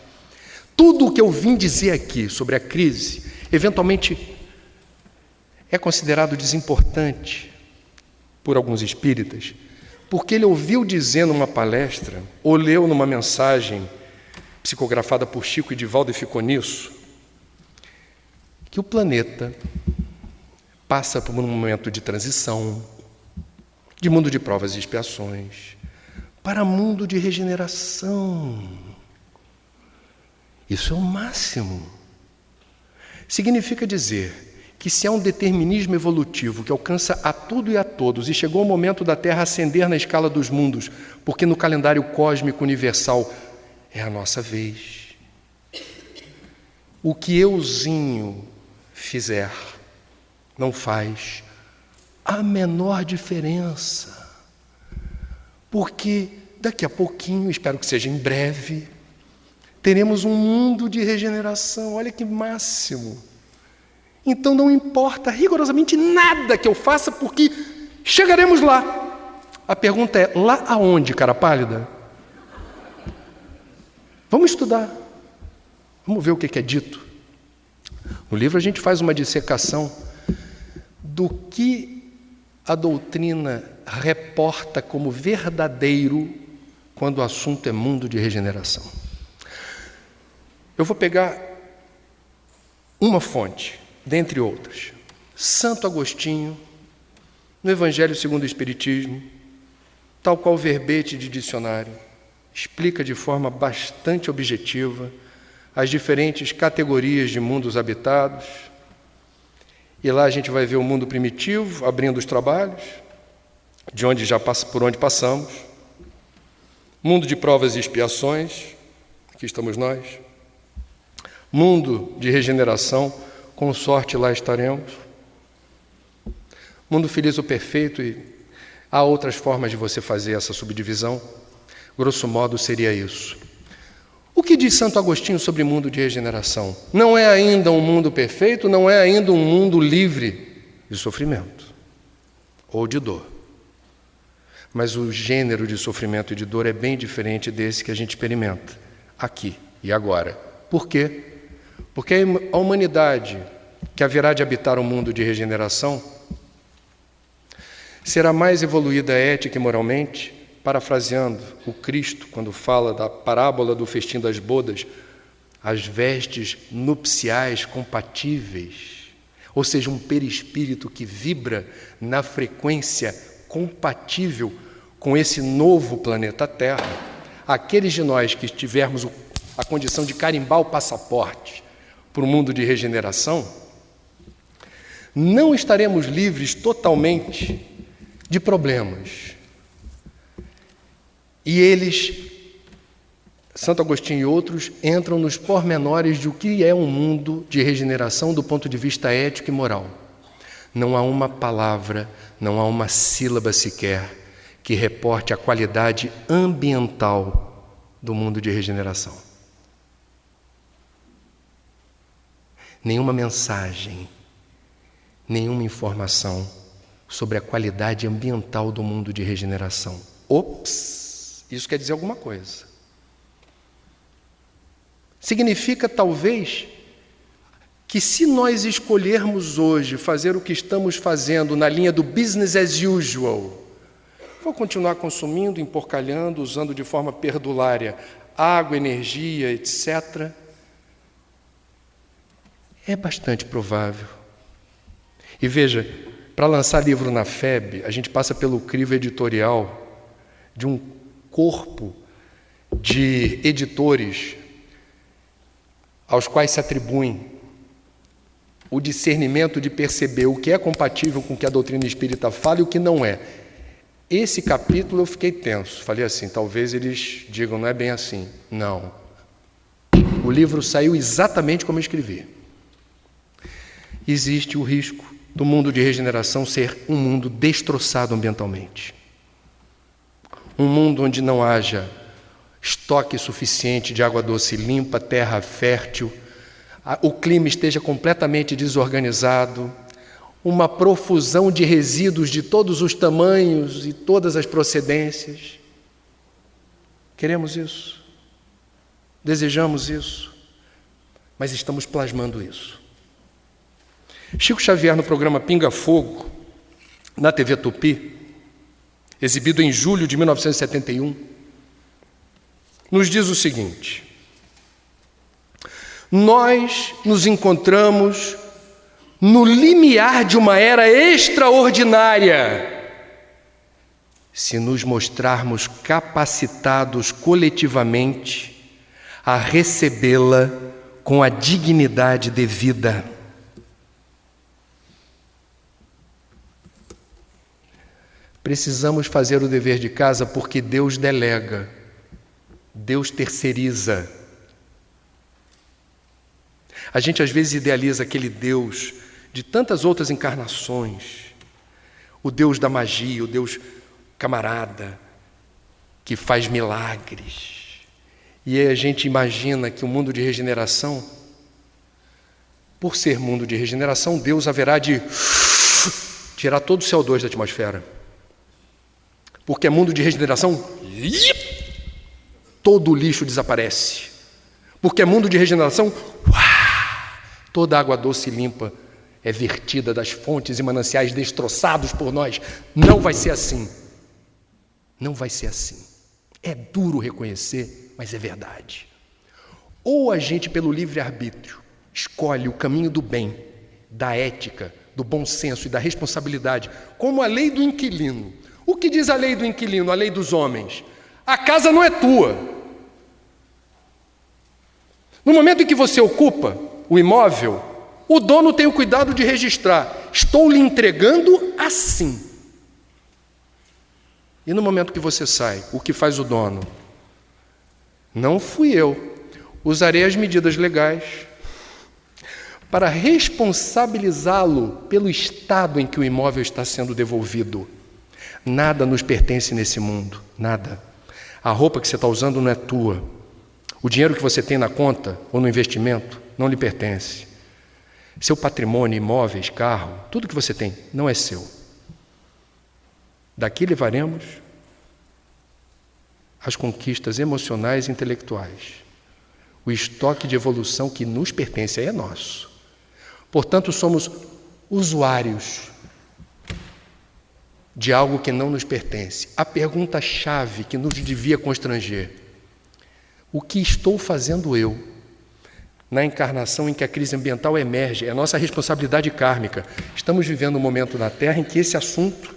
S1: Tudo o que eu vim dizer aqui sobre a crise, eventualmente é considerado desimportante por alguns espíritas, porque ele ouviu dizer numa palestra, ou leu numa mensagem psicografada por Chico Edivaldo e ficou nisso, que o planeta passa por um momento de transição, de mundo de provas e expiações, para mundo de regeneração. Isso é o máximo. Significa dizer que se há um determinismo evolutivo que alcança a tudo e a todos, e chegou o momento da Terra ascender na escala dos mundos, porque no calendário cósmico universal é a nossa vez. O que euzinho fizer não faz a menor diferença, porque daqui a pouquinho, espero que seja em breve, teremos um mundo de regeneração. Olha que máximo. Então não importa rigorosamente nada que eu faça, porque chegaremos lá. A pergunta é, lá aonde, cara pálida? Vamos estudar. Vamos ver o que é dito. No livro a gente faz uma dissecação do que a doutrina reporta como verdadeiro quando o assunto é mundo de regeneração. Eu vou pegar uma fonte, dentre outras. Santo Agostinho, no Evangelho segundo o Espiritismo, tal qual verbete de dicionário, explica de forma bastante objetiva as diferentes categorias de mundos habitados. E lá a gente vai ver o mundo primitivo, abrindo os trabalhos, por onde passamos. Mundo de provas e expiações, aqui estamos nós. Mundo de regeneração, com sorte lá estaremos. Mundo feliz ou perfeito, e há outras formas de você fazer essa subdivisão. Grosso modo seria isso. O que diz Santo Agostinho sobre mundo de regeneração? Não é ainda um mundo perfeito, não é ainda um mundo livre de sofrimento ou de dor. Mas o gênero de sofrimento e de dor é bem diferente desse que a gente experimenta aqui e agora. Por quê? Porque a humanidade que haverá de habitar um mundo de regeneração será mais evoluída ética e moralmente, parafraseando o Cristo, quando fala da parábola do festim das bodas, as vestes nupciais compatíveis, ou seja, um perispírito que vibra na frequência compatível com esse novo planeta Terra. Aqueles de nós que tivermos a condição de carimbar o passaporte para o mundo de regeneração, não estaremos livres totalmente de problemas. E eles, Santo Agostinho e outros, entram nos pormenores de o que é um mundo de regeneração do ponto de vista ético e moral. Não há uma palavra, não há uma sílaba sequer que reporte a qualidade ambiental do mundo de regeneração. Nenhuma mensagem, nenhuma informação sobre a qualidade ambiental do mundo de regeneração. Ops! Isso quer dizer alguma coisa. Significa, talvez, que se nós escolhermos hoje fazer o que estamos fazendo na linha do business as usual, vou continuar consumindo, emporcalhando, usando de forma perdulária água, energia, etc., é bastante provável. E veja, para lançar livro na FEB, a gente passa pelo crivo editorial de um corpo de editores aos quais se atribuem o discernimento de perceber o que é compatível com o que a doutrina espírita fala e o que não é. Esse capítulo eu fiquei tenso. Falei assim, talvez eles digam, não é bem assim. Não. O livro saiu exatamente como eu escrevi. Existe o risco do mundo de regeneração ser um mundo destroçado ambientalmente. Um mundo onde não haja estoque suficiente de água doce limpa, terra fértil, o clima esteja completamente desorganizado, uma profusão de resíduos de todos os tamanhos e todas as procedências. Queremos isso? Desejamos isso? Mas estamos plasmando isso. Chico Xavier, no programa Pinga Fogo, na TV Tupi, exibido em julho de 1971, nos diz o seguinte: nós nos encontramos no limiar de uma era extraordinária se nos mostrarmos capacitados coletivamente a recebê-la com a dignidade devida. Precisamos fazer o dever de casa porque Deus delega, Deus terceiriza. A gente às vezes idealiza aquele Deus de tantas outras encarnações, o Deus da magia, o Deus camarada, que faz milagres. E aí a gente imagina que o mundo de regeneração, por ser mundo de regeneração, Deus haverá de tirar todo o CO2 da atmosfera, Porque é mundo de regeneração, todo o lixo desaparece. Porque é mundo de regeneração, toda a água doce e limpa é vertida das fontes e mananciais destroçados por nós. Não vai ser assim. Não vai ser assim. É duro reconhecer, mas é verdade. Ou a gente, pelo livre-arbítrio, escolhe o caminho do bem, da ética, do bom senso e da responsabilidade, como a lei do inquilino. O que diz a lei do inquilino, a lei dos homens? A casa não é tua. No momento em que você ocupa o imóvel, o dono tem o cuidado de registrar. Estou lhe entregando assim. E no momento que você sai, o que faz o dono? Não fui eu. Usarei as medidas legais para responsabilizá-lo pelo estado em que o imóvel está sendo devolvido. Nada nos pertence nesse mundo, nada. A roupa que você está usando não é tua. O dinheiro que você tem na conta ou no investimento não lhe pertence. Seu patrimônio, imóveis, carro, tudo que você tem não é seu. Daqui levaremos as conquistas emocionais e intelectuais. O estoque de evolução que nos pertence aí é nosso. Portanto, somos usuários de algo que não nos pertence. A pergunta-chave que nos devia constranger: o que estou fazendo eu na encarnação em que a crise ambiental emerge? É a nossa responsabilidade kármica. Estamos vivendo um momento na Terra em que esse assunto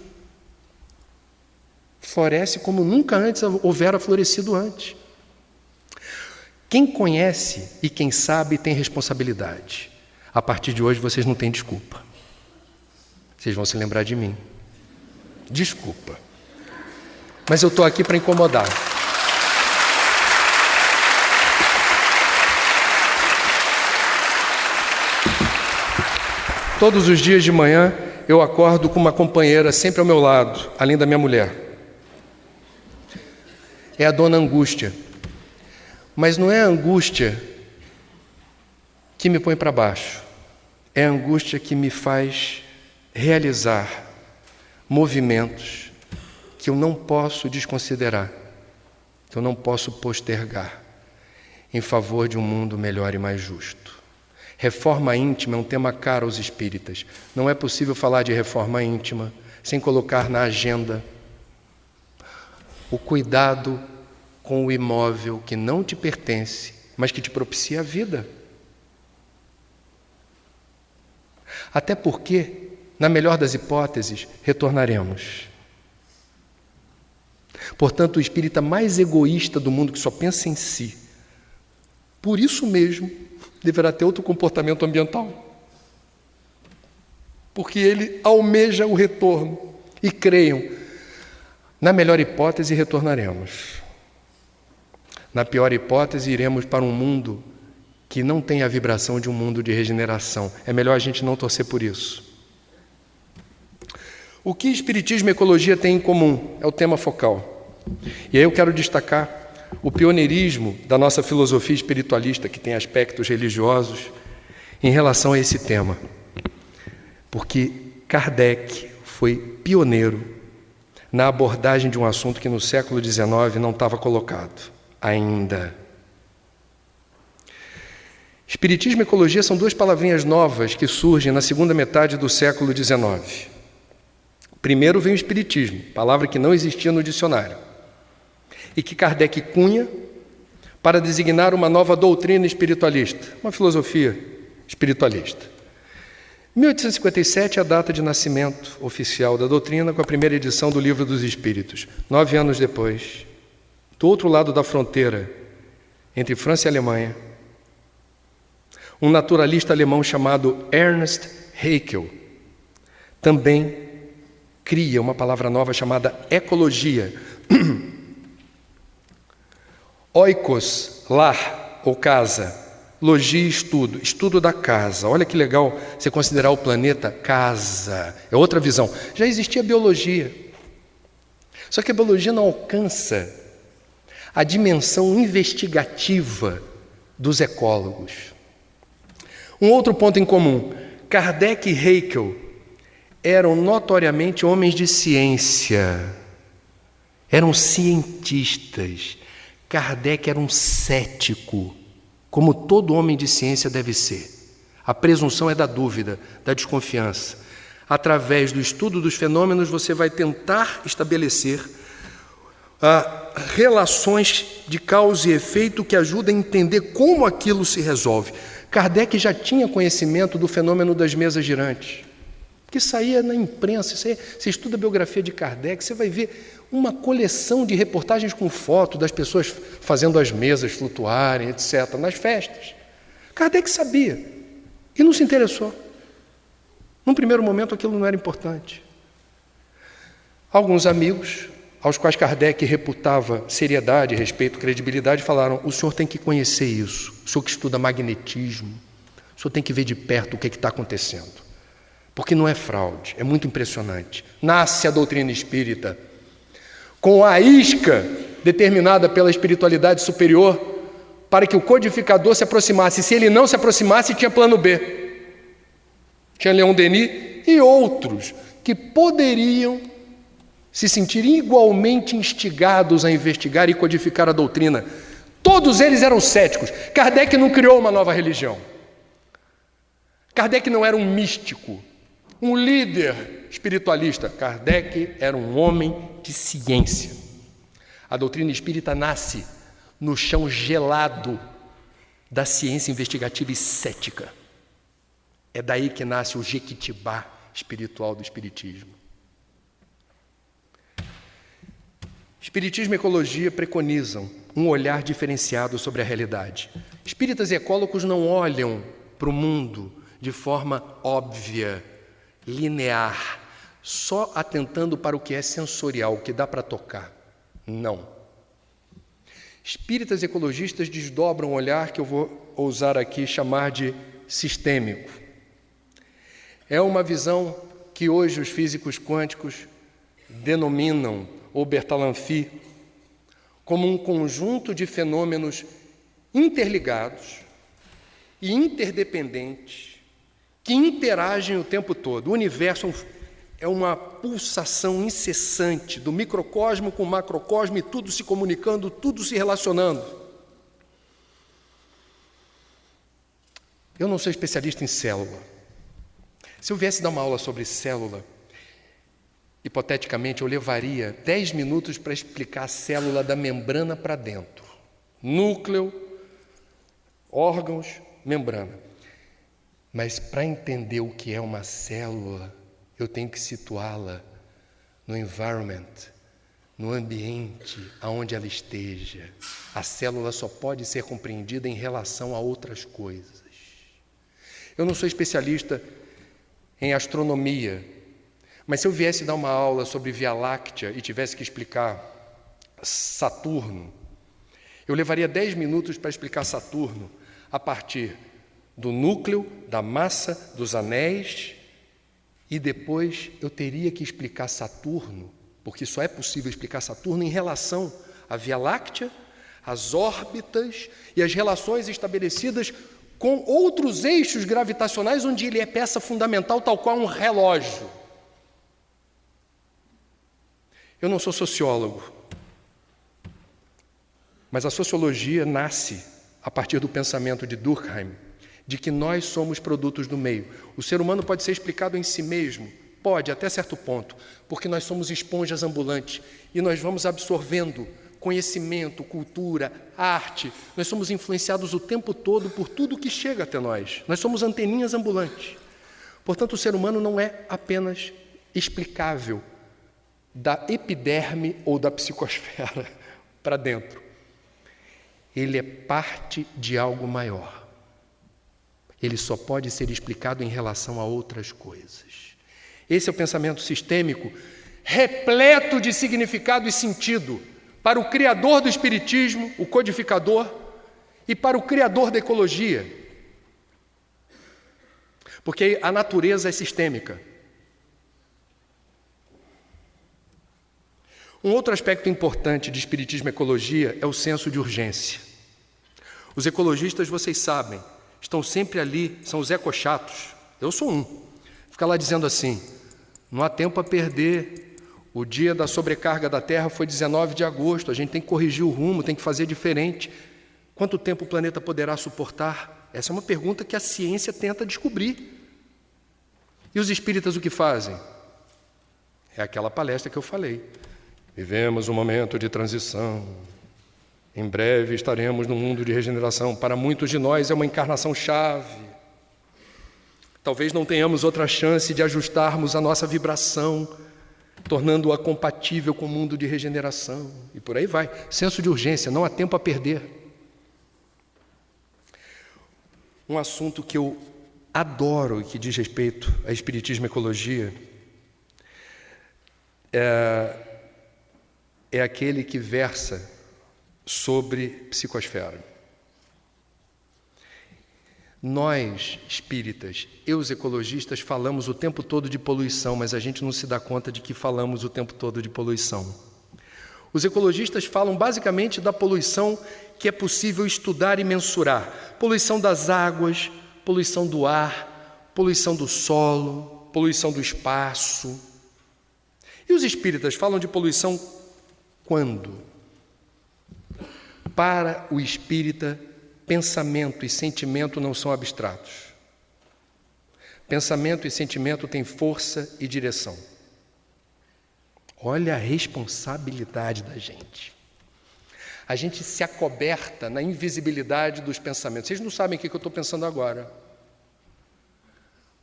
S1: floresce como nunca antes houvera florescido antes. Quem conhece e quem sabe tem responsabilidade. A partir de hoje vocês não têm desculpa. Vocês vão se lembrar de mim. Desculpa. Mas eu estou aqui para incomodar. Todos os dias de manhã eu acordo com uma companheira sempre ao meu lado, além da minha mulher. É a dona Angústia. Mas não é a angústia que me põe para baixo. É a angústia que me faz realizar movimentos que eu não posso desconsiderar, que eu não posso postergar, em favor de um mundo melhor e mais justo. Reforma íntima é um tema caro aos espíritas. Não é possível falar de reforma íntima sem colocar na agenda o cuidado com o imóvel que não te pertence, mas que te propicia a vida. Até porque, na melhor das hipóteses, retornaremos. Portanto, o espírita mais egoísta do mundo, que só pensa em si, por isso mesmo, deverá ter outro comportamento ambiental. Porque ele almeja o retorno. E creiam, na melhor hipótese, retornaremos. Na pior hipótese, iremos para um mundo que não tem a vibração de um mundo de regeneração. É melhor a gente não torcer por isso. O que Espiritismo e Ecologia têm em comum? É o tema focal. E aí eu quero destacar o pioneirismo da nossa filosofia espiritualista, que tem aspectos religiosos, em relação a esse tema. Porque Kardec foi pioneiro na abordagem de um assunto que no século XIX não estava colocado ainda. Espiritismo e ecologia são duas palavrinhas novas que surgem na segunda metade do século XIX. Primeiro vem o espiritismo, palavra que não existia no dicionário, e que Kardec cunha para designar uma nova doutrina espiritualista, uma filosofia espiritualista. 1857 é a data de nascimento oficial da doutrina, com a primeira edição do Livro dos Espíritos. 9 anos depois, do outro lado da fronteira, entre França e Alemanha, um naturalista alemão chamado Ernst Haeckel também cria uma palavra nova chamada ecologia. Oikos, lar ou casa, logia, estudo da casa. Olha que legal você considerar o planeta casa, é outra visão. Já existia biologia, só que a biologia não alcança a dimensão investigativa dos ecólogos. Um outro ponto em comum: Kardec e Haeckel eram notoriamente homens de ciência. eram cientistas. Kardec era um cético, como todo homem de ciência deve ser. A presunção é da dúvida, da desconfiança. Através do estudo dos fenômenos, você vai tentar estabelecer relações de causa e efeito que ajudem a entender como aquilo se resolve. Kardec já tinha conhecimento do fenômeno das mesas girantes, que saía na imprensa. Você estuda a biografia de Kardec, você vai ver uma coleção de reportagens com foto das pessoas fazendo as mesas flutuarem, etc., nas festas. Kardec sabia e não se interessou. Num primeiro momento aquilo não era importante. Alguns amigos, aos quais Kardec reputava seriedade, respeito, credibilidade, falaram: o senhor tem que conhecer isso, o senhor que estuda magnetismo, o senhor tem que ver de perto o que está acontecendo, porque não é fraude, é muito impressionante. Nasce a doutrina espírita com a isca determinada pela espiritualidade superior para que o codificador se aproximasse. Se ele não se aproximasse, tinha plano B. Tinha Leon Denis e outros que poderiam se sentir igualmente instigados a investigar e codificar a doutrina. Todos eles eram céticos. Kardec não criou uma nova religião. Kardec não era um místico, um líder espiritualista. Kardec era um homem de ciência. A doutrina espírita nasce no chão gelado da ciência investigativa e cética. É daí que nasce o jequitibá espiritual do espiritismo. Espiritismo e ecologia preconizam um olhar diferenciado sobre a realidade. Espíritas e ecólogos não olham para o mundo de forma óbvia, linear, só atentando para o que é sensorial, o que dá para tocar. Não. Espíritas e ecologistas desdobram um olhar que eu vou ousar aqui chamar de sistêmico. É uma visão que hoje os físicos quânticos denominam, ou Bertalanffy, como um conjunto de fenômenos interligados e interdependentes que interagem o tempo todo. O universo é uma pulsação incessante do microcosmo com o macrocosmo e tudo se comunicando, tudo se relacionando. Eu não sou especialista em célula. Se eu viesse dar uma aula sobre célula, hipoteticamente, eu levaria 10 minutos para explicar a célula da membrana para dentro. Núcleo, órgãos, membrana. Mas para entender o que é uma célula, eu tenho que situá-la no environment, no ambiente aonde ela esteja. A célula só pode ser compreendida em relação a outras coisas. Eu não sou especialista em astronomia, mas se eu viesse dar uma aula sobre Via Láctea e tivesse que explicar Saturno, eu levaria 10 minutos para explicar Saturno a partir do núcleo, da massa, dos anéis, e depois eu teria que explicar Saturno, porque só é possível explicar Saturno em relação à Via Láctea, às órbitas e as relações estabelecidas com outros eixos gravitacionais onde ele é peça fundamental, tal qual um relógio. Eu não sou sociólogo, mas a sociologia nasce a partir do pensamento de Durkheim, de que nós somos produtos do meio. O ser humano pode ser explicado em si mesmo, pode, até certo ponto, porque nós somos esponjas ambulantes e nós vamos absorvendo conhecimento, cultura, arte. Nós somos influenciados o tempo todo por tudo que chega até nós. Nós somos anteninhas ambulantes. Portanto, o ser humano não é apenas explicável da epiderme ou da psicosfera para dentro. Ele é parte de algo maior. Ele só pode ser explicado em relação a outras coisas. Esse é o pensamento sistêmico, repleto de significado e sentido para o criador do espiritismo, o codificador, e para o criador da ecologia. Porque a natureza é sistêmica. Um outro aspecto importante de espiritismo e ecologia é o senso de urgência. Os ecologistas, vocês sabem, estão sempre ali, são os ecochatos. Eu sou um. Fica lá dizendo assim: não há tempo a perder, O dia da sobrecarga da Terra foi 19 de agosto. A gente tem que corrigir o rumo, tem que fazer diferente. Quanto tempo o planeta poderá suportar? Essa é uma pergunta que a ciência tenta descobrir. E os espíritas o que fazem? É aquela palestra que eu falei. Vivemos um momento de transição. Em breve estaremos num mundo de regeneração. Para muitos de nós é uma encarnação-chave. Talvez não tenhamos outra chance de ajustarmos a nossa vibração, tornando-a compatível com o mundo de regeneração. E por aí vai. Senso de urgência, não há tempo a perder. Um assunto que eu adoro e que diz respeito a espiritismo e ecologia é aquele que versa sobre psicosfera. Nós, espíritas, e os ecologistas, falamos o tempo todo de poluição, mas a gente não se dá conta de que falamos o tempo todo de poluição. Os ecologistas falam basicamente da poluição que é possível estudar e mensurar. Poluição das águas, poluição do ar, poluição do solo, poluição do espaço. E os espíritas falam de poluição quando? Para o espírita, pensamento e sentimento não são abstratos. Pensamento e sentimento têm força e direção. Olha a responsabilidade da gente. A gente se acoberta na invisibilidade dos pensamentos. Vocês não sabem o que eu estou pensando agora.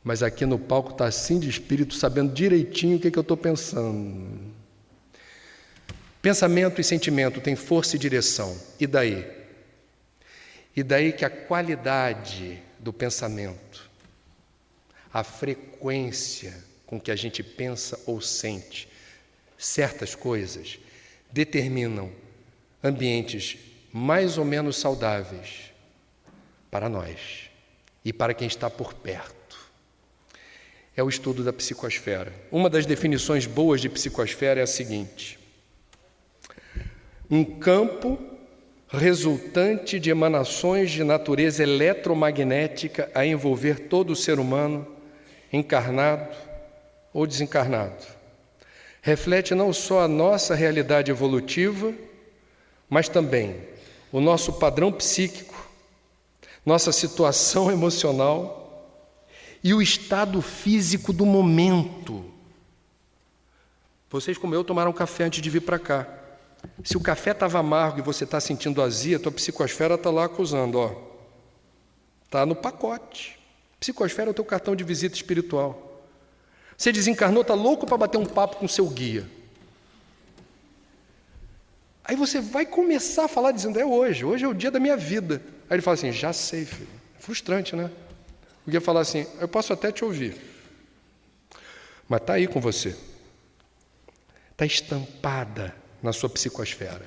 S1: Mas aqui no palco está assim de espírito, sabendo direitinho o que eu estou pensando. Pensamento e sentimento têm força e direção. E daí? E daí que a qualidade do pensamento, a frequência com que a gente pensa ou sente certas coisas, determinam ambientes mais ou menos saudáveis para nós e para quem está por perto. É o estudo da psicosfera. Uma das definições boas de psicosfera é a seguinte: um campo resultante de emanações de natureza eletromagnética a envolver todo o ser humano, encarnado ou desencarnado. Reflete não só a nossa realidade evolutiva, mas também o nosso padrão psíquico, nossa situação emocional e o estado físico do momento. Vocês, como eu, tomaram café antes de vir para cá. Se o café estava amargo e você está sentindo azia, a tua psicosfera está lá acusando, ó. Está no pacote. Psicosfera é o teu cartão de visita espiritual. Você desencarnou, está louco para bater um papo com o seu guia. Aí você vai começar a falar dizendo, hoje é o dia da minha vida. Aí ele fala assim, já sei, filho. Frustrante, né? O guia fala assim, eu posso até te ouvir, mas está aí com você. Está estampada na sua psicosfera.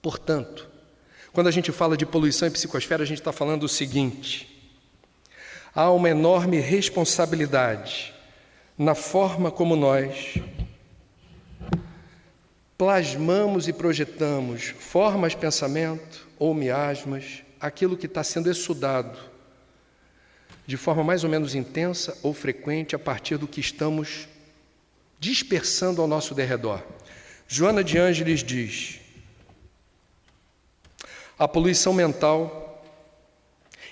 S1: Portanto, quando a gente fala de poluição e psicosfera, a gente está falando o seguinte: há uma enorme responsabilidade na forma como nós plasmamos e projetamos formas, pensamento ou miasmas, aquilo que está sendo estudado de forma mais ou menos intensa ou frequente a partir do que estamos dispersando ao nosso derredor. Joana de Ângeles diz: a poluição mental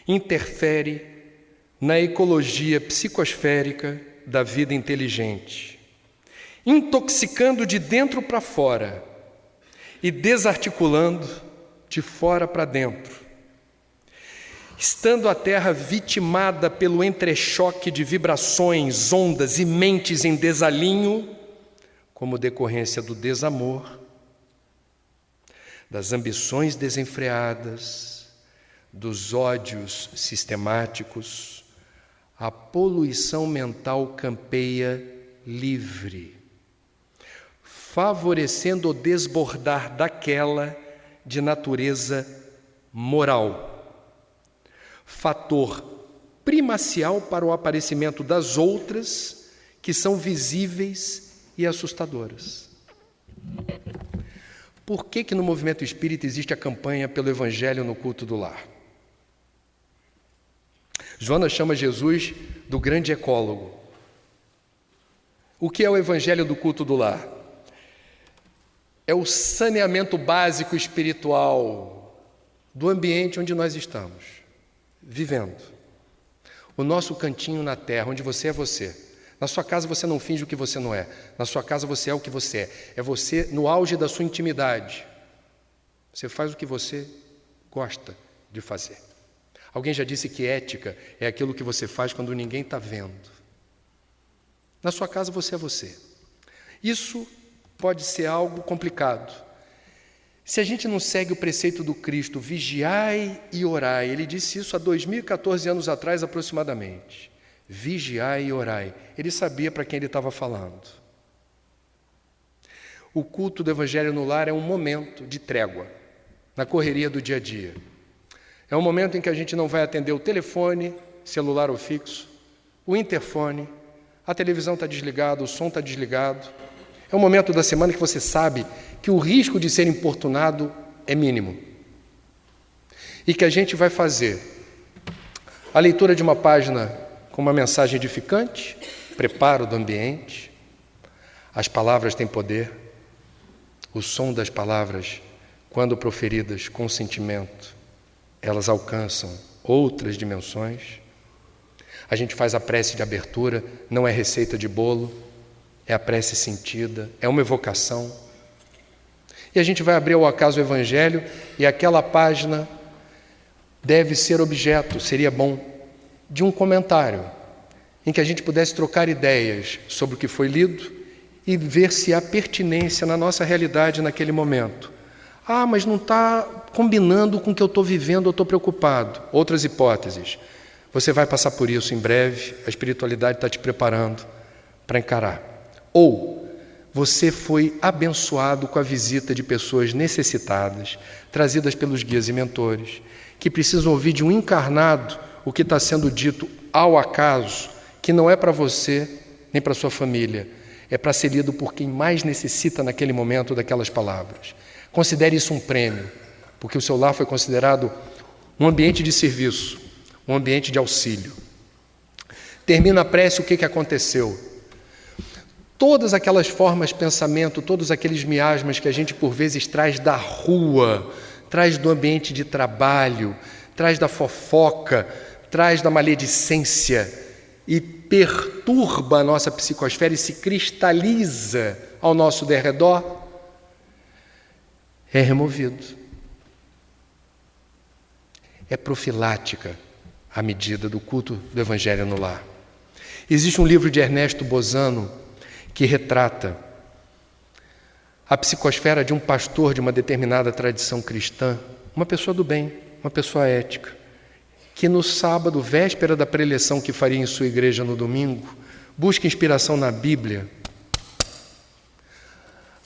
S1: interfere na ecologia psicosférica da vida inteligente, intoxicando de dentro para fora e desarticulando de fora para dentro, estando a Terra vitimada pelo entrechoque de vibrações, ondas e mentes em desalinho, como decorrência do desamor, das ambições desenfreadas, dos ódios sistemáticos, a poluição mental campeia livre, favorecendo o desbordar daquela de natureza moral, fator primacial para o aparecimento das outras que são visíveis e assustadoras. Por que no movimento espírita existe a campanha pelo Evangelho no culto do lar? Joana chama Jesus do grande ecólogo. O que é o Evangelho do culto do lar? é o saneamento básico espiritual do ambiente onde nós estamos vivendo. O nosso cantinho na terra, onde você é você. Na sua casa você não finge o que você não é. Na sua casa você é o que você é. É você no auge da sua intimidade. Você faz o que você gosta de fazer. Alguém já disse que ética é aquilo que você faz quando ninguém está vendo. Na sua casa você é você. Isso pode ser algo complicado. Se a gente não segue o preceito do Cristo, vigiai e orai, ele disse isso há 2014 anos atrás aproximadamente. Vigiai e orai. Ele sabia para quem ele estava falando. O culto do Evangelho no lar é um momento de trégua, na correria do dia a dia. É um momento em que a gente não vai atender o telefone, celular ou fixo, o interfone, a televisão está desligada, o som está desligado. É um momento da semana que você sabe que o risco de ser importunado é mínimo. E que a gente vai fazer a leitura de uma página com uma mensagem edificante, preparo do ambiente. As palavras têm poder. O som das palavras, quando proferidas com sentimento, elas alcançam outras dimensões. A gente faz a prece de abertura, não é receita de bolo. É a prece sentida, é uma evocação. E a gente vai abrir ao acaso o Evangelho e aquela página deve ser objeto, seria bom, de um comentário, em que a gente pudesse trocar ideias sobre o que foi lido e ver se há pertinência na nossa realidade naquele momento. Ah, mas não está combinando com o que eu estou vivendo, eu estou preocupado. Outras hipóteses. Você vai passar por isso em breve, a espiritualidade está te preparando para encarar. Ou você foi abençoado com a visita de pessoas necessitadas, trazidas pelos guias e mentores, que precisam ouvir de um encarnado o que está sendo dito ao acaso, que não é para você nem para sua família, é para ser lido por quem mais necessita naquele momento daquelas palavras. Considere isso um prêmio, porque o seu lar foi considerado um ambiente de serviço, um ambiente de auxílio. Termina a prece, o que aconteceu? Todas aquelas formas de pensamento, todos aqueles miasmas que a gente por vezes traz da rua, traz do ambiente de trabalho, traz da fofoca, traz da maledicência e perturba a nossa psicosfera e se cristaliza ao nosso derredor, é removido. É profilática a medida do culto do Evangelho no lar. Existe um livro de Ernesto Bozano que retrata a psicosfera de um pastor de uma determinada tradição cristã, uma pessoa do bem, uma pessoa ética, que no sábado, véspera da preleção que faria em sua igreja no domingo, busca inspiração na Bíblia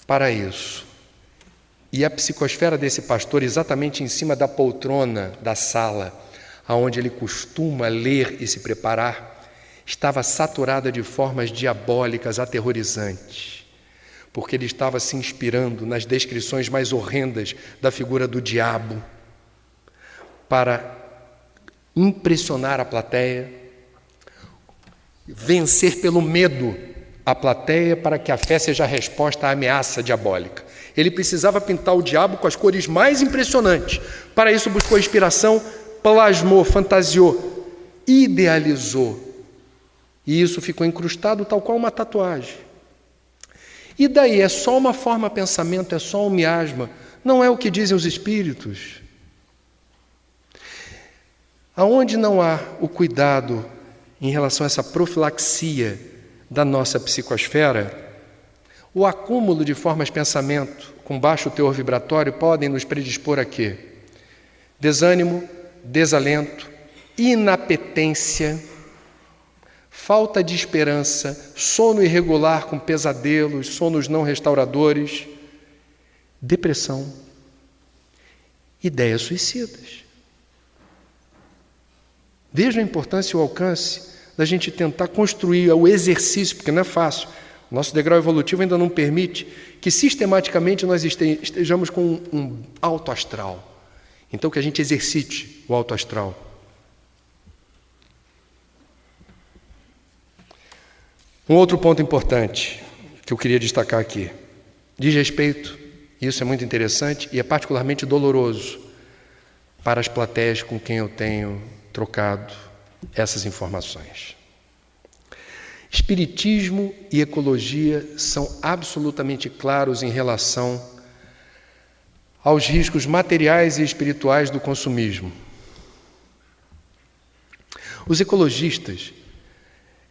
S1: para isso. E a psicosfera desse pastor, exatamente em cima da poltrona da sala, aonde ele costuma ler e se preparar, estava saturada de formas diabólicas, aterrorizantes, porque ele estava se inspirando nas descrições mais horrendas da figura do diabo para impressionar a plateia, vencer pelo medo a plateia para que a fé seja a resposta à ameaça diabólica. Ele precisava pintar o diabo com as cores mais impressionantes. Para isso buscou inspiração, plasmou, fantasiou, idealizou. E isso ficou incrustado tal qual uma tatuagem. E daí? É só uma forma de pensamento, é só um miasma. Não é o que dizem os espíritos. Aonde não há o cuidado em relação a essa profilaxia da nossa psicosfera, o acúmulo de formas de pensamento com baixo teor vibratório podem nos predispor a quê? Desânimo, desalento, inapetência, falta de esperança, sono irregular com pesadelos, sonos não restauradores, depressão, ideias suicidas. Veja a importância e o alcance da gente tentar construir o exercício, porque não é fácil. O nosso degrau evolutivo ainda não permite que sistematicamente nós estejamos com um alto astral. Então que a gente exercite o alto astral. Um outro ponto importante que eu queria destacar aqui diz respeito, Isso é muito interessante e é particularmente doloroso para as plateias com quem eu tenho trocado essas informações. Espiritismo e ecologia são absolutamente claros em relação aos riscos materiais e espirituais do consumismo. Os ecologistas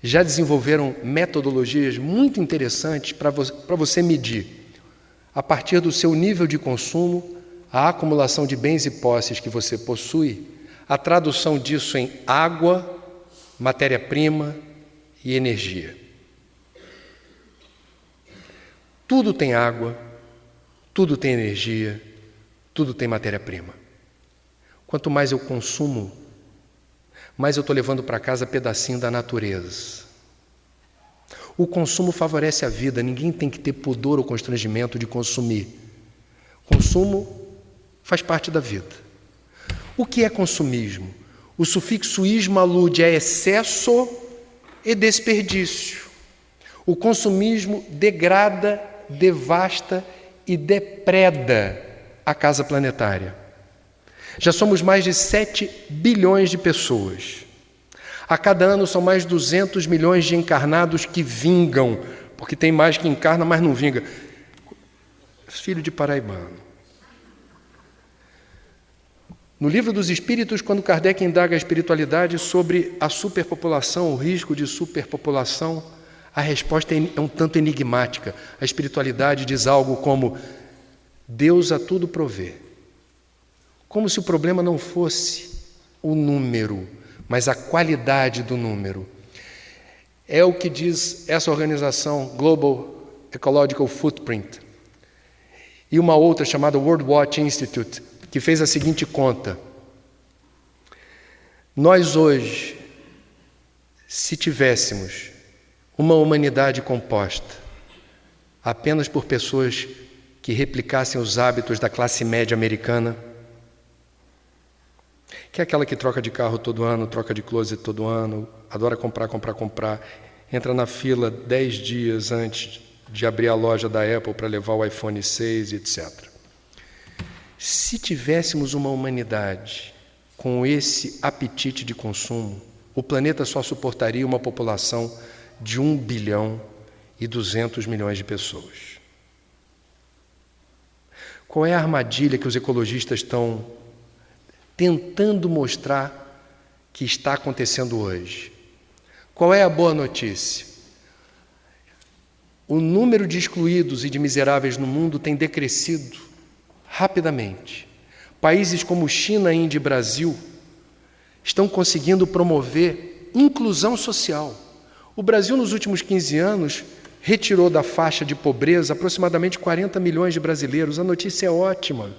S1: já desenvolveram metodologias muito interessantes para você medir, a partir do seu nível de consumo, a acumulação de bens e posses que você possui, a tradução disso em água, matéria-prima e energia. Tudo tem água, tudo tem energia, tudo tem matéria-prima. Quanto mais eu consumo, mais eu estou levando para casa pedacinho da natureza. O consumo favorece a vida, ninguém tem que ter pudor ou constrangimento de consumir. Consumo faz parte da vida. O que é consumismo? O sufixo ismo alude a excesso e desperdício. O consumismo degrada, devasta e depreda a casa planetária. Já somos mais de 7 bilhões de pessoas. A cada ano são mais 200 milhões de encarnados que vingam, porque tem mais que encarna, mas não vinga. Filho de paraibano. No Livro dos Espíritos, quando Kardec indaga a espiritualidade sobre a superpopulação, o risco de superpopulação, a resposta é um tanto enigmática. A espiritualidade diz algo como: Deus a tudo provê. Como se o problema não fosse o número, mas a qualidade do número. É o que diz essa organização Global Ecological Footprint e uma outra chamada World Watch Institute, que fez a seguinte conta: nós hoje, se tivéssemos uma humanidade composta apenas por pessoas que replicassem os hábitos da classe média americana, que é aquela que troca de carro todo ano, troca de closet todo ano, adora comprar, entra na fila 10 dias antes de abrir a loja da Apple para levar o iPhone 6, etc. Se tivéssemos uma humanidade com esse apetite de consumo, o planeta só suportaria uma população de 1 bilhão e 200 milhões de pessoas. Qual é a armadilha que os ecologistas estão tentando mostrar que está acontecendo hoje? Qual é a boa notícia? O número de excluídos e de miseráveis no mundo tem decrescido rapidamente. Países como China, Índia e Brasil estão conseguindo promover inclusão social. O Brasil, nos últimos 15 anos, retirou da faixa de pobreza aproximadamente 40 milhões de brasileiros. A notícia é ótima.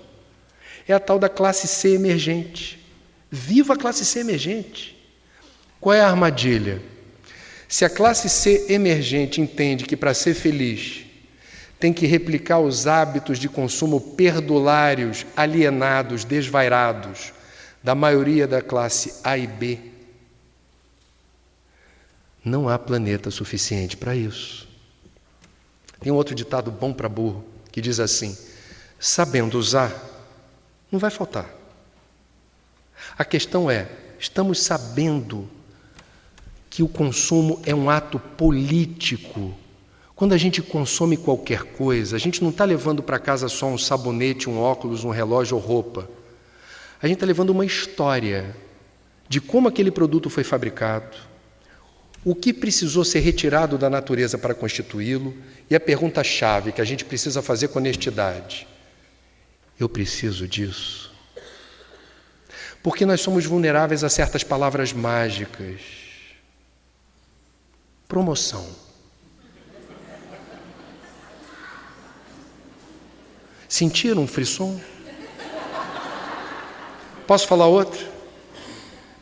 S1: É a tal da classe C emergente. Viva a classe C emergente! Qual é a armadilha? Se a classe C emergente entende que para ser feliz tem que replicar os hábitos de consumo perdulários, alienados, desvairados da maioria da classe A e B, não há planeta suficiente para isso. Tem um outro ditado bom para burro que diz assim: sabendo usar, não vai faltar. A questão é, estamos sabendo que o consumo é um ato político. Quando a gente consome qualquer coisa, a gente não está levando para casa só um sabonete, um óculos, um relógio ou roupa. A gente está levando uma história de como aquele produto foi fabricado, o que precisou ser retirado da natureza para constituí-lo, e a pergunta-chave que a gente precisa fazer com honestidade: eu preciso disso? Porque nós somos vulneráveis a certas palavras mágicas. Promoção. Sentiram um frisson? Posso falar outro?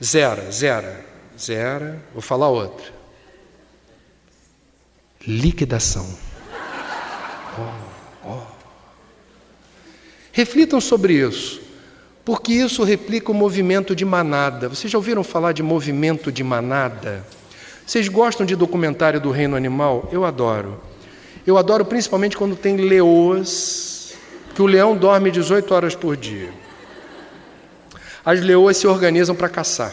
S1: Zera. Vou falar outro. Liquidação. Reflitam sobre isso, porque isso replica o movimento de manada. Vocês já ouviram falar de movimento de manada? Vocês gostam de documentário do reino animal? Eu adoro. Eu adoro principalmente quando tem leoas, que que o leão dorme 18 horas por dia. As leoas se organizam para caçar.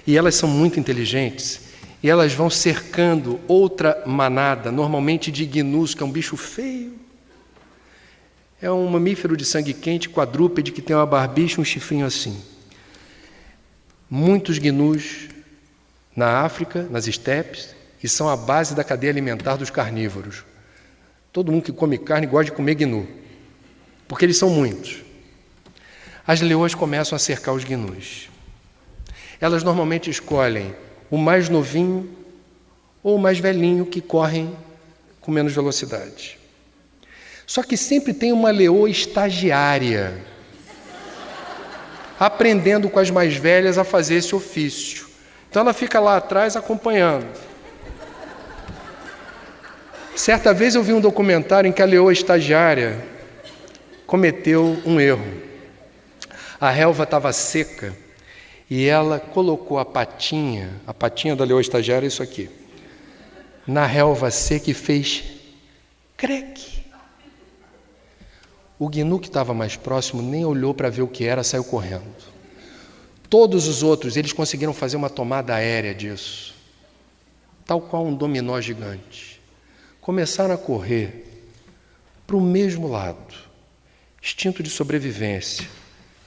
S1: E elas são muito inteligentes. E elas vão cercando outra manada, normalmente de gnus, que é um bicho feio. É um mamífero de sangue quente, quadrúpede, que tem uma barbicha e um chifrinho assim. Muitos gnus na África, nas estepes, e são a base da cadeia alimentar dos carnívoros. Todo mundo que come carne gosta de comer gnu, porque eles são muitos. As leoas começam a cercar os gnus. Elas normalmente escolhem o mais novinho ou o mais velhinho, que correm com menos velocidade. Só que sempre tem uma leoa estagiária, aprendendo com as mais velhas a fazer esse ofício. Então ela fica lá atrás acompanhando. Certa vez eu vi um documentário em que a leoa estagiária cometeu um erro. A relva estava seca e ela colocou a patinha da leoa estagiária, isso aqui, na relva seca e fez creque. O gnu que estava mais próximo nem olhou para ver o que era, saiu correndo. Todos os outros, eles conseguiram fazer uma tomada aérea disso, tal qual um dominó gigante. Começaram a correr para o mesmo lado, instinto de sobrevivência.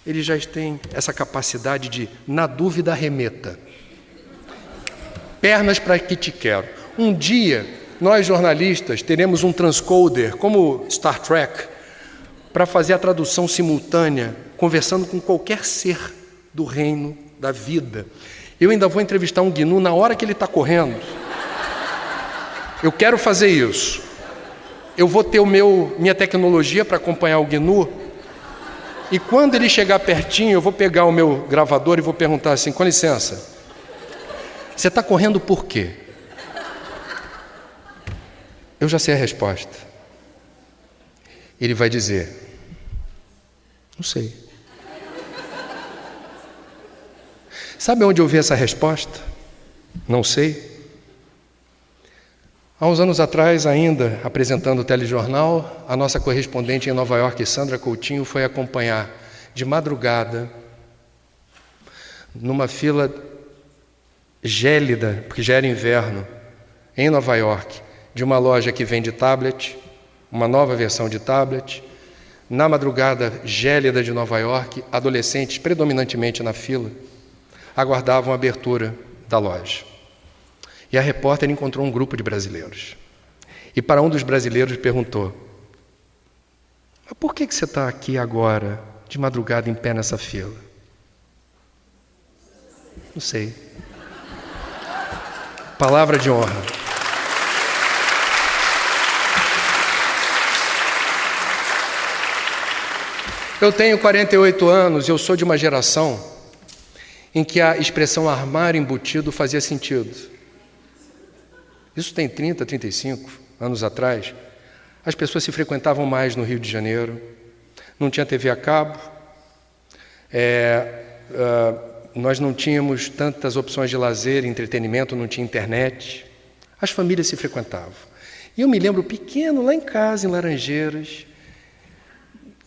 S1: Eles já têm essa capacidade de, na dúvida, arremeta. Pernas para que te quero. Um dia, nós jornalistas teremos um transcoder, como Star Trek, para fazer a tradução simultânea, conversando com qualquer ser do reino da vida. Eu ainda vou entrevistar um gnu na hora que ele está correndo. Eu quero fazer isso. Eu vou ter minha tecnologia para acompanhar o gnu. E quando ele chegar pertinho, eu vou pegar o meu gravador e vou perguntar assim: com licença, você está correndo por quê? Eu já sei a resposta. Ele vai dizer: não sei. Sabe onde eu vi essa resposta? Não sei. Há uns anos atrás, ainda apresentando o telejornal, a nossa correspondente em Nova York, Sandra Coutinho, foi acompanhar de madrugada, numa fila gélida, porque já era inverno, em Nova York, de uma loja que vende tablet, uma nova versão de tablet. Na madrugada gélida de Nova York, adolescentes, predominantemente na fila, aguardavam a abertura da loja. E a repórter encontrou um grupo de brasileiros. E para um dos brasileiros perguntou: mas por que você está aqui agora, de madrugada, em pé nessa fila? Não sei. Palavra de honra. Eu tenho 48 anos e eu sou de uma geração em que a expressão armário embutido fazia sentido. Isso tem 30, 35 anos atrás. As pessoas se frequentavam mais no Rio de Janeiro, não tinha TV a cabo, nós não tínhamos tantas opções de lazer, entretenimento, não tinha internet. As famílias se frequentavam. E eu me lembro pequeno, lá em casa, em Laranjeiras,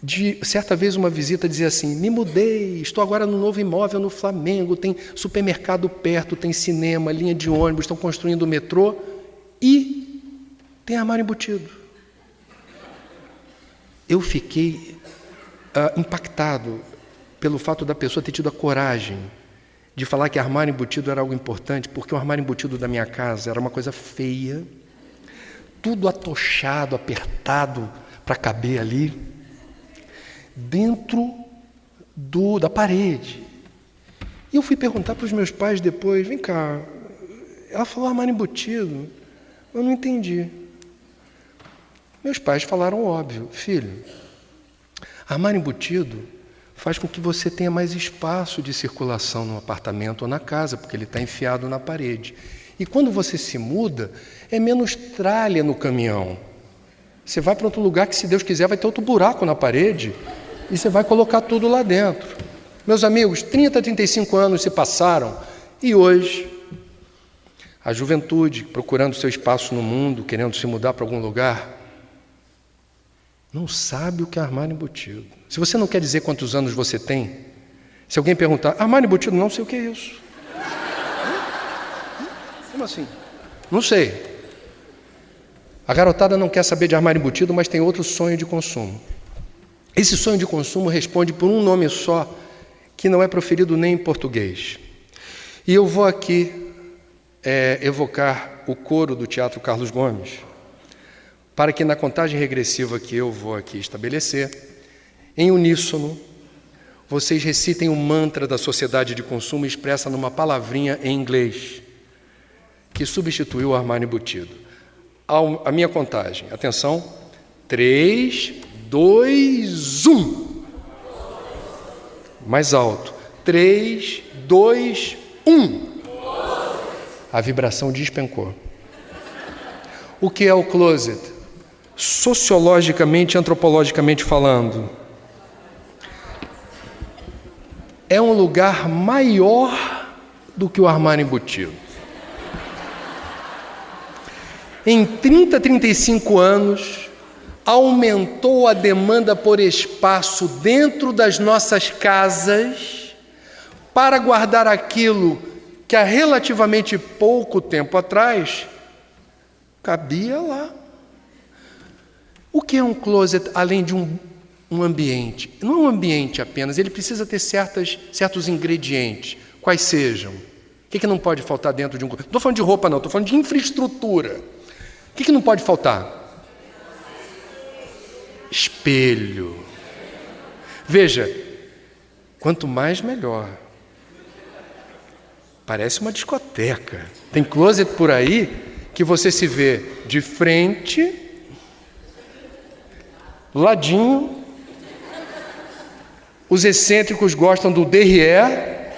S1: de certa vez uma visita dizia assim: me mudei, estou agora no novo imóvel no Flamengo, tem supermercado perto, tem cinema, linha de ônibus, estão construindo o metrô e tem armário embutido. Eu fiquei impactado pelo fato da pessoa ter tido a coragem de falar que armário embutido era algo importante, porque o armário embutido da minha casa era uma coisa feia, tudo atochado, apertado para caber ali, dentro da parede. E eu fui perguntar para os meus pais depois: vem cá, ela falou armário embutido, eu não entendi. Meus pais falaram óbvio: filho, armário embutido faz com que você tenha mais espaço de circulação no apartamento ou na casa, porque ele está enfiado na parede. E quando você se muda, é menos tralha no caminhão. Você vai para outro lugar que, se Deus quiser, vai ter outro buraco na parede e você vai colocar tudo lá dentro. Meus amigos, 30, 35 anos se passaram e hoje a juventude, procurando seu espaço no mundo, querendo se mudar para algum lugar, não sabe o que é armário embutido. Se você não quer dizer quantos anos você tem, se alguém perguntar, armário embutido, não sei o que é isso. Como assim? Não sei. A garotada não quer saber de armário embutido, mas tem outro sonho de consumo. Esse sonho de consumo responde por um nome só, que não é proferido nem em português. E eu vou aqui evocar o coro do Teatro Carlos Gomes, para que na contagem regressiva que eu vou aqui estabelecer, em uníssono, vocês recitem o mantra da sociedade de consumo expressa numa palavrinha em inglês, que substituiu o armário embutido. A minha contagem, atenção, 3, 2, 1. Mais alto, 3, 2, 1. A vibração despencou. O que é o closet? Sociologicamente, antropologicamente falando, é um lugar maior do que o armário embutido. Em 30, 35 anos, aumentou a demanda por espaço dentro das nossas casas para guardar aquilo que há relativamente pouco tempo atrás cabia lá. O que é um closet além de um ambiente? Não é um ambiente apenas, ele precisa ter certos ingredientes. Quais sejam? O que não pode faltar dentro de um closet? Não estou falando de roupa não, estou falando de infraestrutura. O que não pode faltar? Espelho. Veja, quanto mais melhor. Parece uma discoteca. Tem closet por aí que você se vê de frente, ladinho. Os excêntricos gostam do derrière.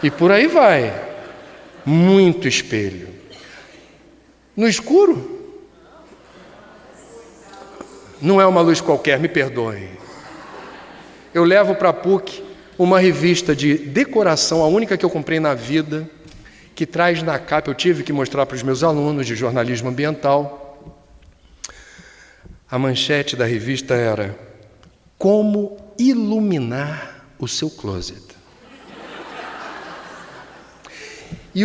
S1: E por aí vai. Muito espelho. No escuro? Não é uma luz qualquer, me perdoem. Eu levo para a PUC uma revista de decoração, a única que eu comprei na vida, que traz na capa, eu tive que mostrar para os meus alunos de jornalismo ambiental. A manchete da revista era: como iluminar o seu closet. E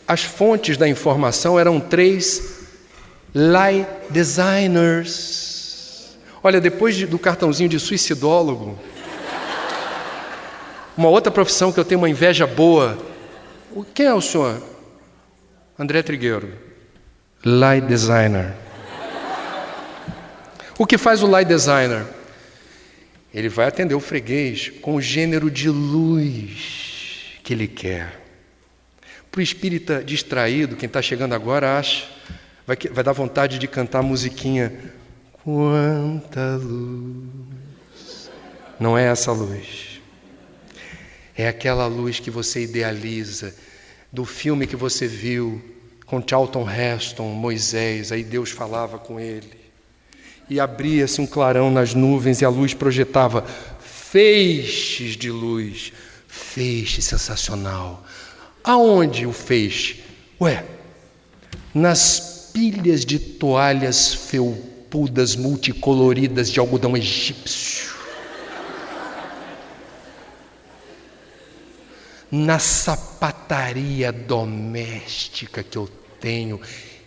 S1: as fontes da informação eram 3 light designers. Olha, depois do cartãozinho de suicidólogo, uma outra profissão que eu tenho uma inveja boa. Quem é o senhor? André Trigueiro. Light designer. O que faz o light designer? Ele vai atender o freguês com o gênero de luz que ele quer. Para o espírita distraído, quem está chegando agora acha, vai dar vontade de cantar a musiquinha. Quanta luz. Não é essa luz. É aquela luz que você idealiza, do filme que você viu, com Charlton Heston, Moisés, aí Deus falava com ele. E abria-se um clarão nas nuvens e a luz projetava feixes de luz. Feixe sensacional. Aonde o feixe? Nas pilhas de toalhas felpudas, multicoloridas de algodão egípcio. Na sapataria doméstica que eu tenho.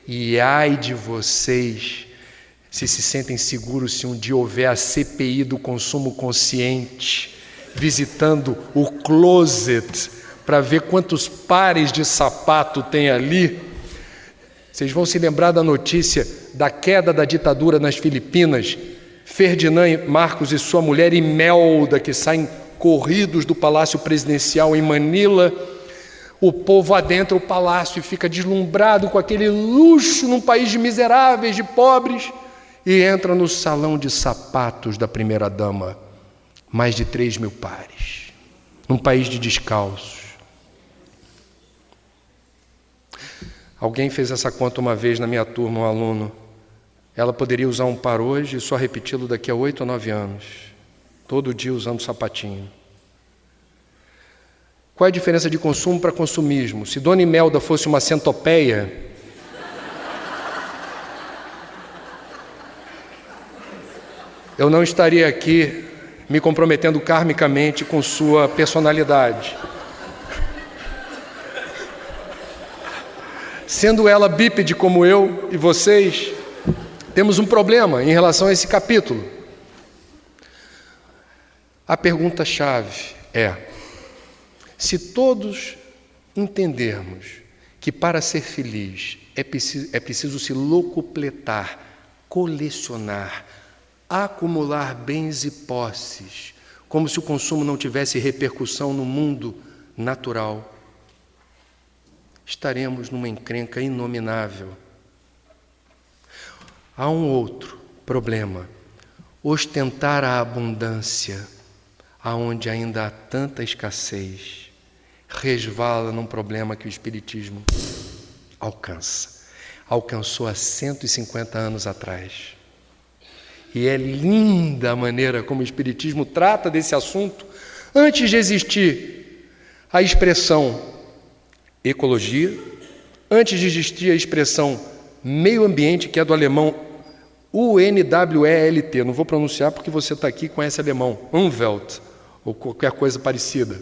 S1: E ai de vocês, se sentem seguros se um dia houver a CPI do consumo consciente, visitando o closet, para ver quantos pares de sapato tem ali. Vocês vão se lembrar da notícia da queda da ditadura nas Filipinas. Ferdinand Marcos e sua mulher Imelda, que saem corridos do Palácio Presidencial em Manila. O povo adentra o palácio e fica deslumbrado com aquele luxo num país de miseráveis, de pobres, e entra no salão de sapatos da primeira-dama. Mais de 3.000 pares. Num país de descalços. Alguém fez essa conta uma vez na minha turma, um aluno. Ela poderia usar um par hoje e só repeti-lo daqui a 8 ou 9 anos. Todo dia usando sapatinho. Qual é a diferença de consumo para consumismo? Se Dona Imelda fosse uma centopeia, eu não estaria aqui me comprometendo karmicamente com sua personalidade. Sendo ela bípede como eu e vocês, temos um problema em relação a esse capítulo. A pergunta-chave é: se todos entendermos que para ser feliz é preciso se locupletar, colecionar, acumular bens e posses, como se o consumo não tivesse repercussão no mundo natural, estaremos numa encrenca inominável. Há um outro problema: ostentar a abundância, aonde ainda há tanta escassez, resvala num problema que o Espiritismo alcançou há 150 anos atrás. E é linda a maneira como o Espiritismo trata desse assunto. Antes de existir a expressão ecologia, antes de existir a expressão meio ambiente, que é do alemão UNWELT, não vou pronunciar porque você está aqui e conhece alemão, Umwelt, ou qualquer coisa parecida,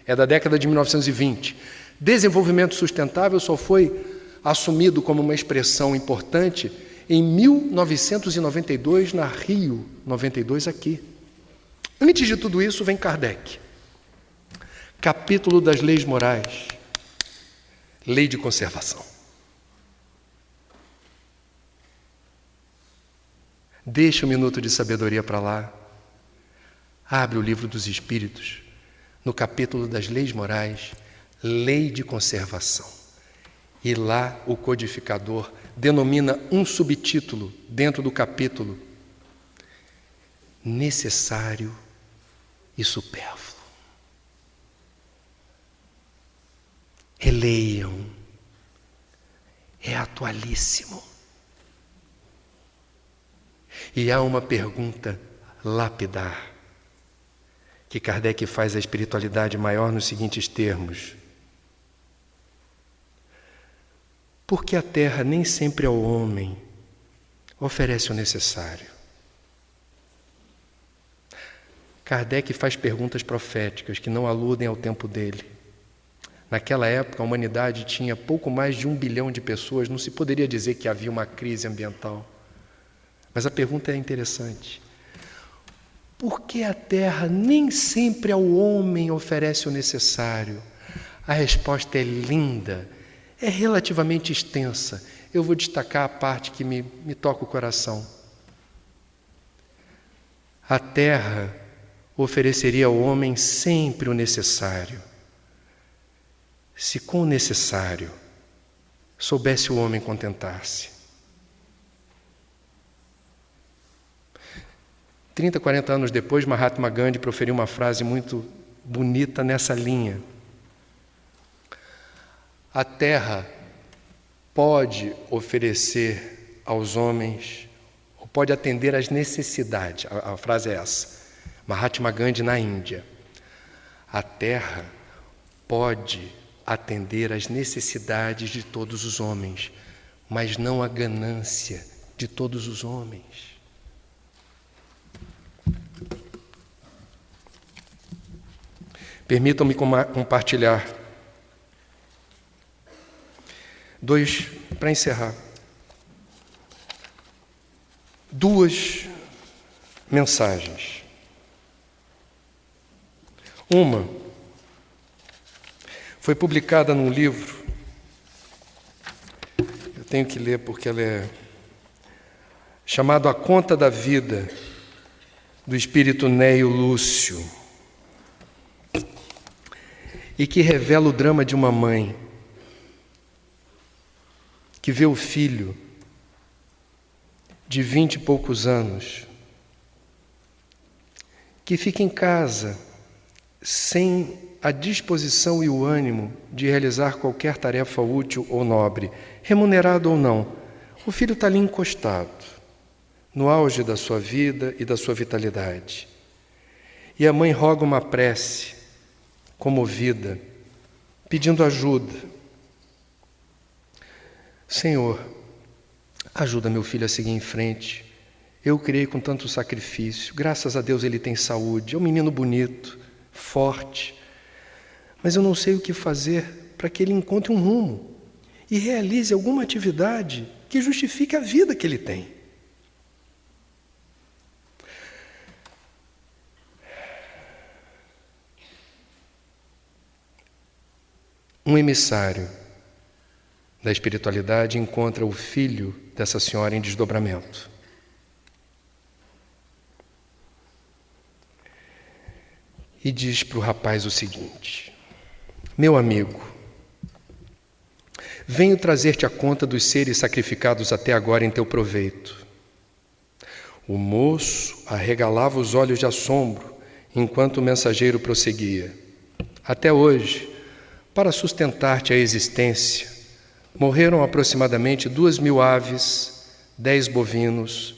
S1: é da década de 1920. Desenvolvimento sustentável só foi assumido como uma expressão importante em 1992, na Rio 92, aqui. Antes de tudo isso, vem Kardec. Capítulo das leis morais. Lei de conservação. Deixa um minuto de sabedoria para lá. Abre o livro dos Espíritos, no capítulo das leis morais, lei de conservação. E lá o codificador denomina um subtítulo dentro do capítulo: necessário e supérfluo. Releiam, é atualíssimo. E há uma pergunta lapidar que Kardec faz à espiritualidade maior nos seguintes termos: por que a terra nem sempre ao homem oferece o necessário? Kardec faz perguntas proféticas que não aludem ao tempo dele. Naquela época, a humanidade tinha pouco mais de 1 bilhão de pessoas, não se poderia dizer que havia uma crise ambiental. Mas a pergunta é interessante. Por que a terra nem sempre ao homem oferece o necessário? A resposta é linda, é relativamente extensa. Eu vou destacar a parte que me toca o coração. A terra ofereceria ao homem sempre o necessário, se com o necessário soubesse o homem contentar-se. 30, 40 anos depois, Mahatma Gandhi proferiu uma frase muito bonita nessa linha. A terra pode oferecer aos homens, ou pode atender às necessidades. A frase é essa. Mahatma Gandhi na Índia. A terra pode atender às necessidades de todos os homens, mas não à ganância de todos os homens. Permitam-me compartilhar para encerrar, 2 mensagens. Uma foi publicada num livro, eu tenho que ler porque ela é chamado A Conta da Vida, do espírito Neio Lúcio, e que revela o drama de uma mãe que vê o filho de 20 e poucos anos, que fica em casa sem a disposição e o ânimo de realizar qualquer tarefa útil ou nobre, remunerado ou não. O filho está ali encostado, no auge da sua vida e da sua vitalidade. E a mãe roga uma prece, comovida, pedindo ajuda. Senhor, ajuda meu filho a seguir em frente Eu o criei com tanto sacrifício. Graças a Deus ele tem saúde. É um menino bonito, forte. Mas eu não sei o que fazer para que ele encontre um rumo e realize alguma atividade que justifique a vida que ele tem. Um emissário da espiritualidade encontra o filho dessa senhora em desdobramento. E diz para o rapaz o seguinte: meu amigo, venho trazer-te a conta dos seres sacrificados até agora em teu proveito. O moço arregalava os olhos de assombro enquanto o mensageiro prosseguia. Até hoje, para sustentar-te a existência, morreram aproximadamente 2.000 aves, 10 bovinos,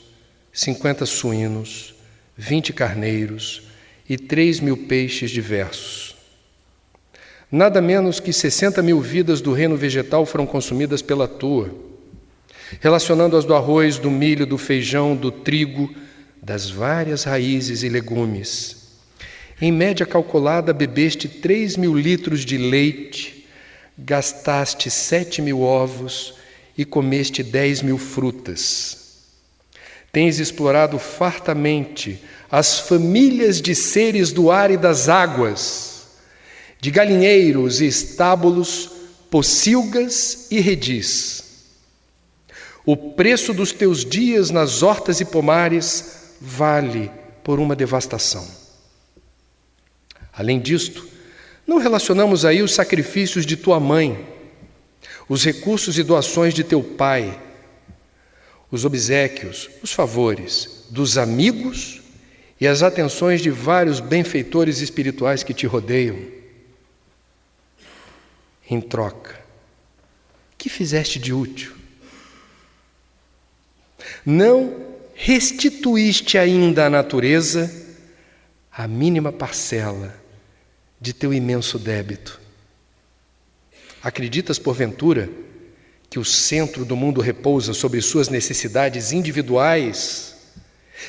S1: 50 suínos, 20 carneiros e 3.000 peixes diversos. Nada menos que 60.000 vidas do reino vegetal foram consumidas pela tua, relacionando-as do arroz, do milho, do feijão, do trigo, das várias raízes e legumes. Em média calculada, bebeste 3.000 litros de leite, gastaste 7.000 ovos e comeste 10.000 frutas. Tens explorado fartamente as famílias de seres do ar e das águas, de galinheiros e estábulos, pocilgas e redis. O preço dos teus dias nas hortas e pomares vale por uma devastação. Além disto, não relacionamos aí os sacrifícios de tua mãe, os recursos e doações de teu pai, os obséquios, os favores dos amigos e as atenções de vários benfeitores espirituais que te rodeiam. Em troca, que fizeste de útil? Não restituíste ainda à natureza a mínima parcela de teu imenso débito. Acreditas, porventura, que o centro do mundo repousa sobre suas necessidades individuais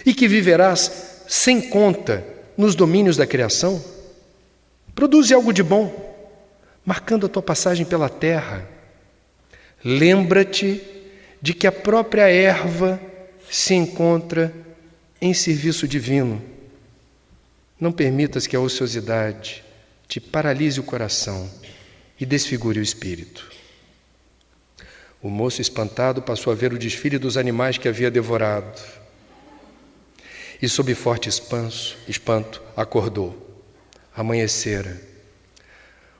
S1: e que viverás sem conta nos domínios da criação? Produze algo de bom, marcando a tua passagem pela terra. Lembra-te de que a própria erva se encontra em serviço divino. Não permitas que a ociosidade te paralise o coração e desfigure o espírito. O moço espantado passou a ver o desfile dos animais que havia devorado e, sob forte espanto, acordou. Amanhecera.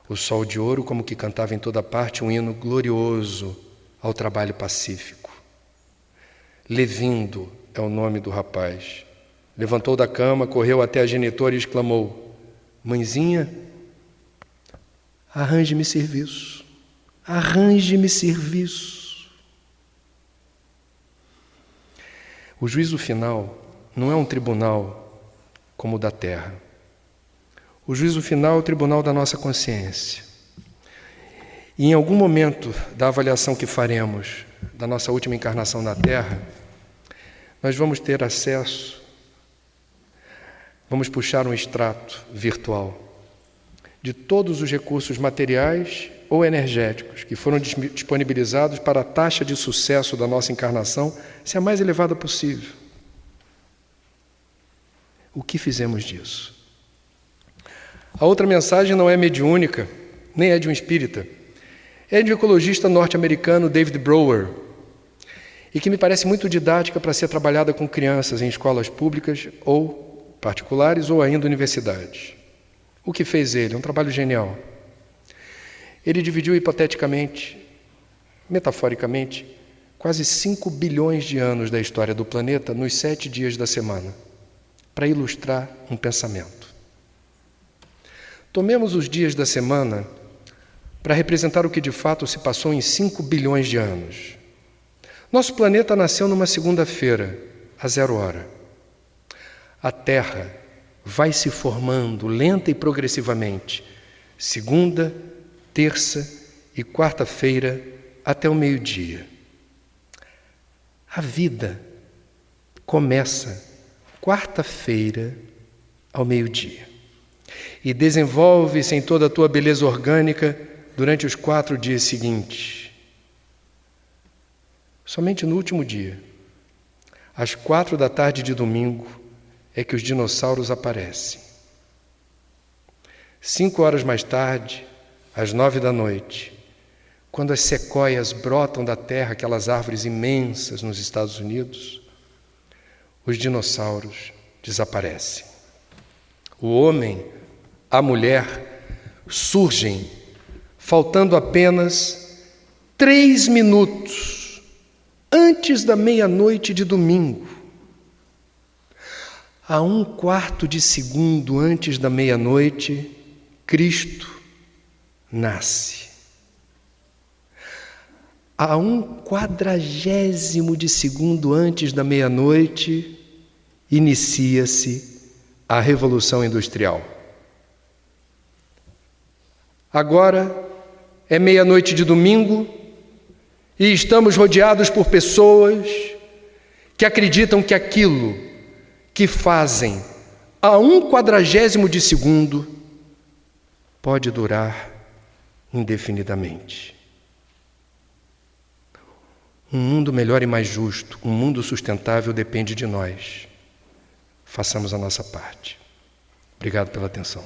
S1: O sol de ouro como que cantava em toda parte um hino glorioso ao trabalho pacífico. Levindo é o nome do rapaz. Levantou da cama, correu até a genitora e exclamou: mãezinha, arranje-me serviço, arranje-me serviço. O juízo final não é um tribunal como o da terra. O juízo final é o tribunal da nossa consciência. E em algum momento da avaliação que faremos da nossa última encarnação na Terra, nós vamos ter acesso, vamos puxar um extrato virtual de todos os recursos materiais ou energéticos que foram disponibilizados para a taxa de sucesso da nossa encarnação ser a mais elevada possível. O que fizemos disso? A outra mensagem não é mediúnica, nem é de um espírita. É de um ecologista norte-americano, David Brower, e que me parece muito didática para ser trabalhada com crianças em escolas públicas ou particulares ou ainda universidades. O que fez ele? Um trabalho genial. Ele dividiu hipoteticamente, metaforicamente, quase 5 bilhões de anos da história do planeta nos 7 dias da semana, para ilustrar um pensamento. Tomemos os dias da semana para representar o que de fato se passou em 5 bilhões de anos. Nosso planeta nasceu numa segunda-feira, a 0 hora. A Terra vai se formando lenta e progressivamente, segunda, terça e quarta-feira até o meio-dia. A vida começa quarta-feira ao meio-dia e desenvolve-se em toda a tua beleza orgânica durante os 4 dias seguintes. Somente no último dia, às 4 da tarde de domingo, é que os dinossauros aparecem. 5 horas mais tarde, às 9 da noite, quando as sequoias brotam da terra, aquelas árvores imensas nos Estados Unidos, os dinossauros desaparecem. O homem, a mulher, surgem, faltando apenas 3 minutos antes da meia-noite de domingo. A 1/4 de segundo antes da meia-noite, Cristo nasce. A 1/40 de segundo antes da meia-noite, inicia-se a Revolução Industrial. Agora é meia-noite de domingo e estamos rodeados por pessoas que acreditam que aquilo que fazem a 1/40 de segundo pode durar indefinidamente. Um mundo melhor e mais justo, um mundo sustentável depende de nós. Façamos a nossa parte. Obrigado pela atenção.